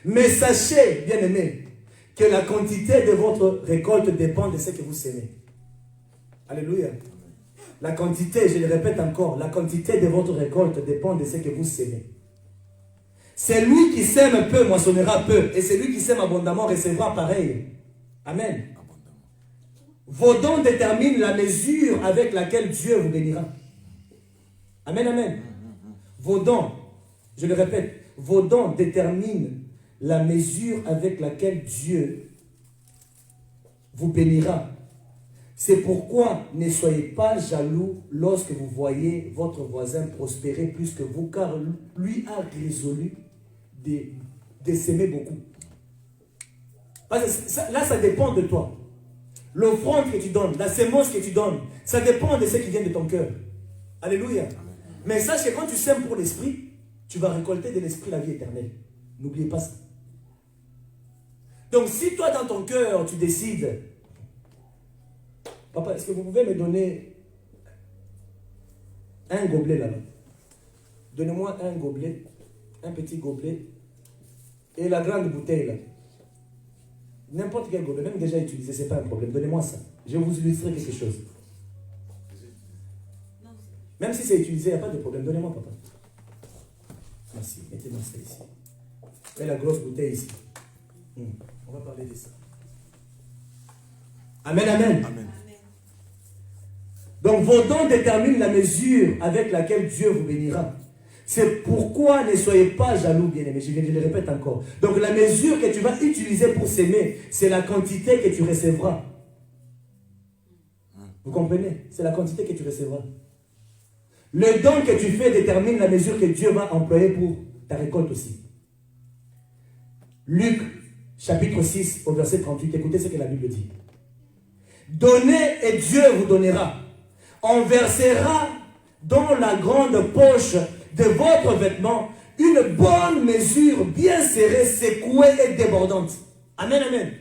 Mais sachez, bien-aimés, que la quantité de votre récolte dépend de ce que vous semez. Alléluia. La quantité, je le répète encore, la quantité de votre récolte dépend de ce que vous semez. C'est lui qui sème peu, moissonnera peu. Et celui qui sème abondamment recevra pareil. Amen. Vos dons déterminent la mesure avec laquelle Dieu vous bénira. Amen, amen. Vos dons, je le répète, vos dons déterminent la mesure avec laquelle Dieu vous bénira. C'est pourquoi ne soyez pas jaloux lorsque vous voyez votre voisin prospérer plus que vous, car lui a résolu de s'aimer beaucoup. Parce que là, ça dépend de toi. L'offrande que tu donnes, la sémence que tu donnes, ça dépend de ce qui vient de ton cœur. Alléluia. Amen. Mais sache que quand tu sèmes pour l'esprit, tu vas récolter de l'esprit la vie éternelle. N'oubliez pas ça. Donc si toi dans ton cœur, tu décides, papa, est-ce que vous pouvez me donner un gobelet là-bas? Donnez-moi un gobelet, un petit gobelet, et la grande bouteille là. N'importe quel gobelet, même déjà utilisé, ce n'est pas un problème. Donnez-moi ça. Je vais vous illustrer quelque chose. Même si c'est utilisé, il n'y a pas de problème. Donnez-moi, papa. Merci. Mettez-moi ça ici. Et la grosse bouteille ici. On va parler de ça. Amen, amen. Amen. Donc, vos dons déterminent la mesure avec laquelle Dieu vous bénira. C'est pourquoi ne soyez pas jaloux, bien-aimés. Je le répète encore. Donc, la mesure que tu vas utiliser pour s'aimer, c'est la quantité que tu recevras. Vous comprenez? C'est la quantité que tu recevras. Le don que tu fais détermine la mesure que Dieu va employer pour ta récolte aussi. Luc, chapitre 6, au verset 38. Écoutez ce que la Bible dit. Donnez et Dieu vous donnera. On versera dans la grande poche de votre vêtement une bonne mesure bien serrée, secouée et débordante. Amen, amen.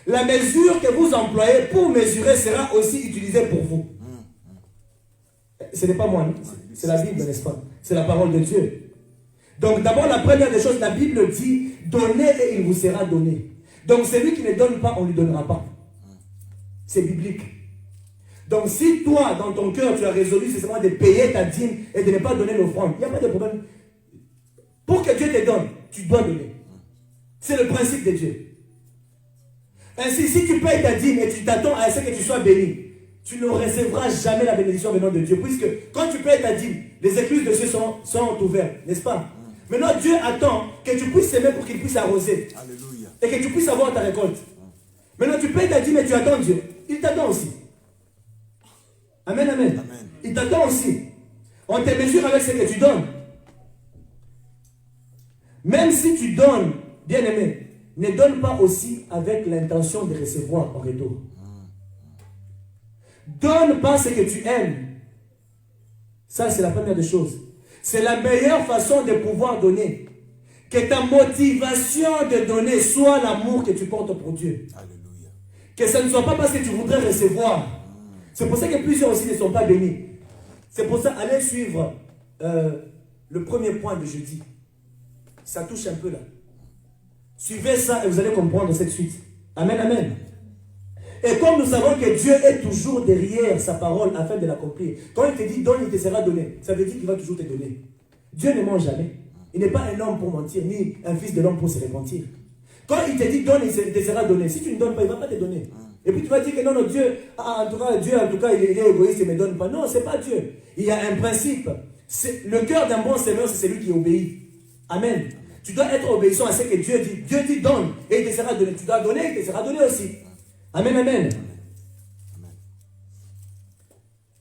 La mesure que vous employez pour mesurer sera aussi utilisée pour vous. Ce n'est pas moi, c'est la Bible, n'est-ce pas? C'est la parole de Dieu. Donc d'abord, la première des choses, la Bible dit, donnez et il vous sera donné. Donc celui qui ne donne pas, on ne lui donnera pas. C'est biblique. Donc si toi, dans ton cœur, tu as résolu seulement de payer ta dîme et de ne pas donner l'offrande, il n'y a pas de problème. Pour que Dieu te donne, tu dois donner. C'est le principe de Dieu. Ainsi, si tu payes ta dîme et tu t'attends à ce que tu sois béni, tu ne recevras jamais la bénédiction venant de Dieu. Puisque quand tu payes ta dîme, les écluses de Dieu sont ouvertes, n'est-ce pas? Maintenant, Dieu attend que tu puisses s'aimer pour qu'il puisse arroser. Alléluia. Et que tu puisses avoir ta récolte. Maintenant, tu payes ta dîme et tu attends Dieu. Il t'attend aussi. Amen, amen. Amen. Il t'attend aussi. On te mesure avec ce que tu donnes. Même si tu donnes, bien aimé, ne donne pas aussi avec l'intention de recevoir en retour. Donne pas ce que tu aimes. Ça, c'est la première des choses. C'est la meilleure façon de pouvoir donner. Que ta motivation de donner soit l'amour que tu portes pour Dieu. Alléluia. Que ça ne soit pas parce que tu voudrais recevoir. C'est pour ça que plusieurs aussi ne sont pas bénis. C'est pour ça, allez suivre le premier point de jeudi. Ça touche un peu là. Suivez ça et vous allez comprendre cette suite. Amen, amen. Et comme nous savons que Dieu est toujours derrière sa parole afin de l'accomplir. Quand il te dit donne, il te sera donné. Ça veut dire qu'il va toujours te donner. Dieu ne ment jamais. Il n'est pas un homme pour mentir, ni un fils de l'homme pour se repentir. Quand il te dit donne, il te sera donné. Si tu ne donnes pas, il ne va pas te donner. Et puis tu vas dire que non, Dieu, en tout cas, il est égoïste et ne me donne pas. Non, ce n'est pas Dieu. Il y a un principe. Le cœur d'un bon seigneur, c'est celui qui obéit. Amen. Tu dois être obéissant à ce que Dieu dit. Dieu dit donne et il te sera donné. Tu dois donner et il te sera donné aussi. Amen, amen.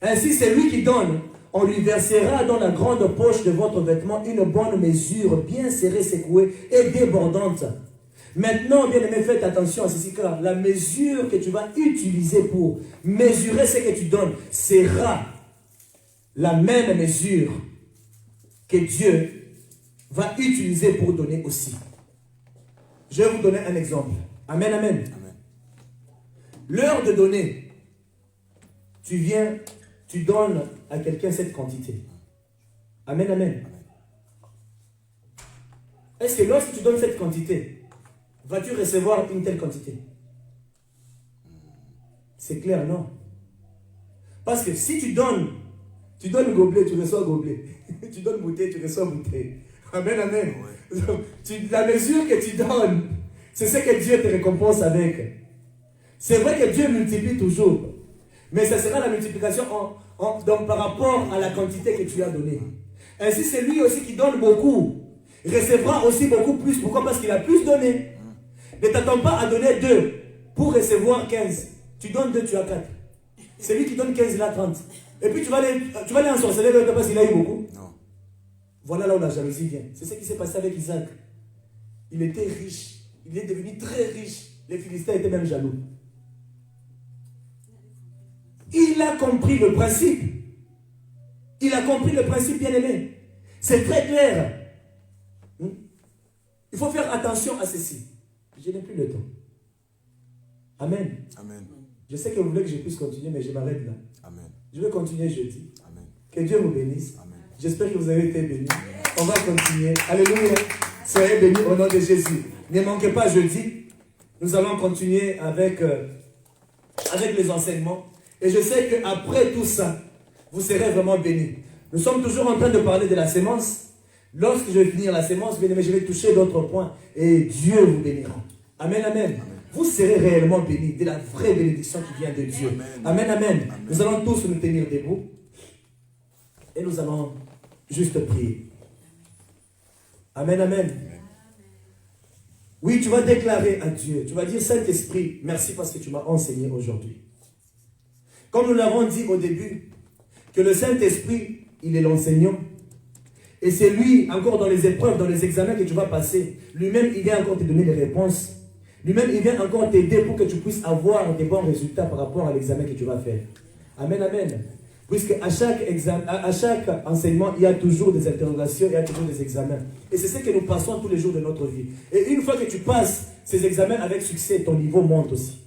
Ainsi, c'est lui qui donne. On lui versera dans la grande poche de votre vêtement une bonne mesure, bien serrée, secouée et débordante. Maintenant, bien aimé, faites attention à ceci, car la mesure que tu vas utiliser pour mesurer ce que tu donnes sera la même mesure que Dieu va utiliser pour donner aussi. Je vais vous donner un exemple. Amen, amen. Amen. L'heure de donner, tu viens, tu donnes à quelqu'un cette quantité. Amen, amen. Est-ce que lorsque tu donnes cette quantité, vas-tu recevoir une telle quantité? C'est clair, non? Parce que si tu donnes gobelet, tu reçois gobelet. Tu donnes bouteille, tu reçois bouteille. Amen, amen. Ouais. La mesure que tu donnes, c'est ce que Dieu te récompense avec. C'est vrai que Dieu multiplie toujours. Mais ça sera la multiplication donc par rapport à la quantité que tu as donnée. Ainsi, c'est lui aussi qui donne beaucoup. Il recevra aussi beaucoup plus. Pourquoi? Parce qu'il a plus donné. Ne t'attends pas à donner 2 pour recevoir 15. Tu donnes 2, tu as 4. C'est lui qui donne 15, il a 30. Et puis tu vas aller ensorceler l'autre parce qu'il a eu beaucoup. Non. Voilà là où la jalousie vient. C'est ce qui s'est passé avec Isaac. Il était riche. Il est devenu très riche. Les Philistins étaient même jaloux. Il a compris le principe. Il a compris le principe, bien aimé. C'est très clair. Il faut faire attention à ceci. Je n'ai plus le temps. Amen. Amen. Je sais que vous voulez que je puisse continuer, mais je m'arrête là. Amen. Je vais continuer jeudi. Amen. Que Dieu vous bénisse. Amen. J'espère que vous avez été bénis. On va continuer. Alléluia. Soyez bénis au nom de Jésus. Ne manquez pas jeudi. Nous allons continuer avec les enseignements. Et je sais qu'après tout ça, vous serez vraiment bénis. Nous sommes toujours en train de parler de la sémence. Lorsque je vais finir la sémence, bien aimé, je vais toucher d'autres points. Et Dieu vous bénira. Amen, amen. Amen. Vous serez réellement bénis de la vraie bénédiction qui vient de Dieu. Amen, amen. Amen. Amen. Nous allons tous nous tenir debout. Et nous allons juste prier. Amen, amen. Amen. Oui, tu vas déclarer à Dieu. Tu vas dire, Saint-Esprit, merci parce que tu m'as enseigné aujourd'hui. Comme nous l'avons dit au début, que le Saint-Esprit, il est l'enseignant. Et c'est lui, encore dans les épreuves, dans les examens que tu vas passer, lui-même, il vient encore te donner des réponses. Lui-même, il vient encore t'aider pour que tu puisses avoir des bons résultats par rapport à l'examen que tu vas faire. Amen, amen. Puisque à chaque enseignement, il y a toujours des interrogations, il y a toujours des examens. Et c'est ce que nous passons tous les jours de notre vie. Et une fois que tu passes ces examens avec succès, ton niveau monte aussi.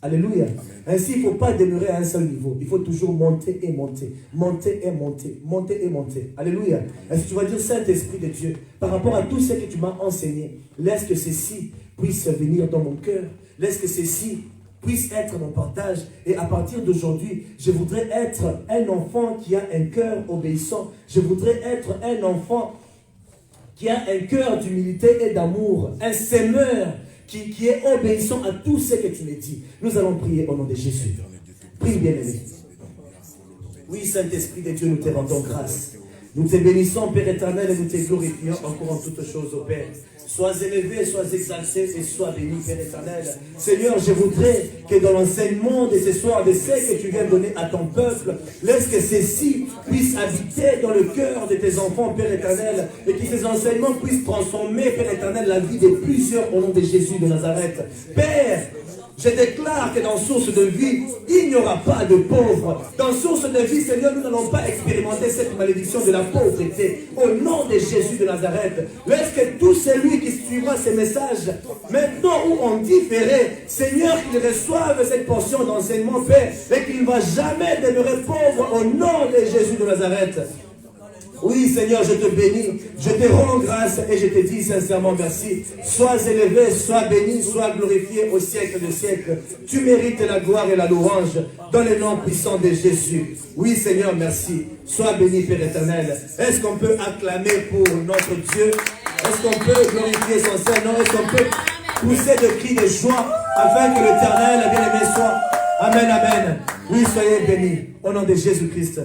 Alléluia. Amen. Ainsi, il ne faut pas demeurer à un seul niveau. Il faut toujours monter et monter. Monter et monter. Monter et monter. Alléluia. Ainsi, tu vas dire, Saint-Esprit de Dieu, par rapport à tout ce que tu m'as enseigné, laisse que ceci puisse venir dans mon cœur. Laisse que ceci puisse être mon partage. Et à partir d'aujourd'hui, je voudrais être un enfant qui a un cœur obéissant. Je voudrais être un enfant qui a un cœur d'humilité et d'amour. Un semeur qui est obéissant à tout ce que tu me dis. Nous allons prier au nom de Jésus. Prie, bien-aimé. Oui, Saint-Esprit de Dieu, nous te rendons grâce. Nous te bénissons, Père éternel, et nous te glorifions encore en toutes choses, ô Père. Sois élevé, sois exalté et sois béni, Père éternel. Seigneur, je voudrais que dans l'enseignement de ce soir, de ce que tu viens donner à ton peuple, laisse que ceci puisse habiter dans le cœur de tes enfants, Père éternel, et que ces enseignements puissent transformer, Père éternel, la vie de plusieurs au nom de Jésus de Nazareth. Père, je déclare que dans source de vie, il n'y aura pas de pauvres. Dans source de vie, Seigneur, nous n'allons pas expérimenter cette malédiction de la pauvreté. Au nom de Jésus de Nazareth, laisse que tout celui qui suivra ces messages, maintenant où on différait, Seigneur, qu'il reçoive cette portion d'enseignement, Père, et qu'il ne va jamais demeurer pauvre au nom de Jésus de Nazareth. Oui, Seigneur, je te bénis, je te rends grâce et je te dis sincèrement merci. Sois élevé, sois béni, sois glorifié au siècle des siècles. Tu mérites la gloire et la louange dans le nom puissant de Jésus. Oui, Seigneur, merci. Sois béni, Père éternel. Est-ce qu'on peut acclamer pour notre Dieu? Est-ce qu'on peut glorifier son Saint-Nom? Est-ce qu'on peut pousser de cris de joie afin que l'Éternel, bien-aimé, soit? Amen, amen. Oui, soyez bénis au nom de Jésus-Christ.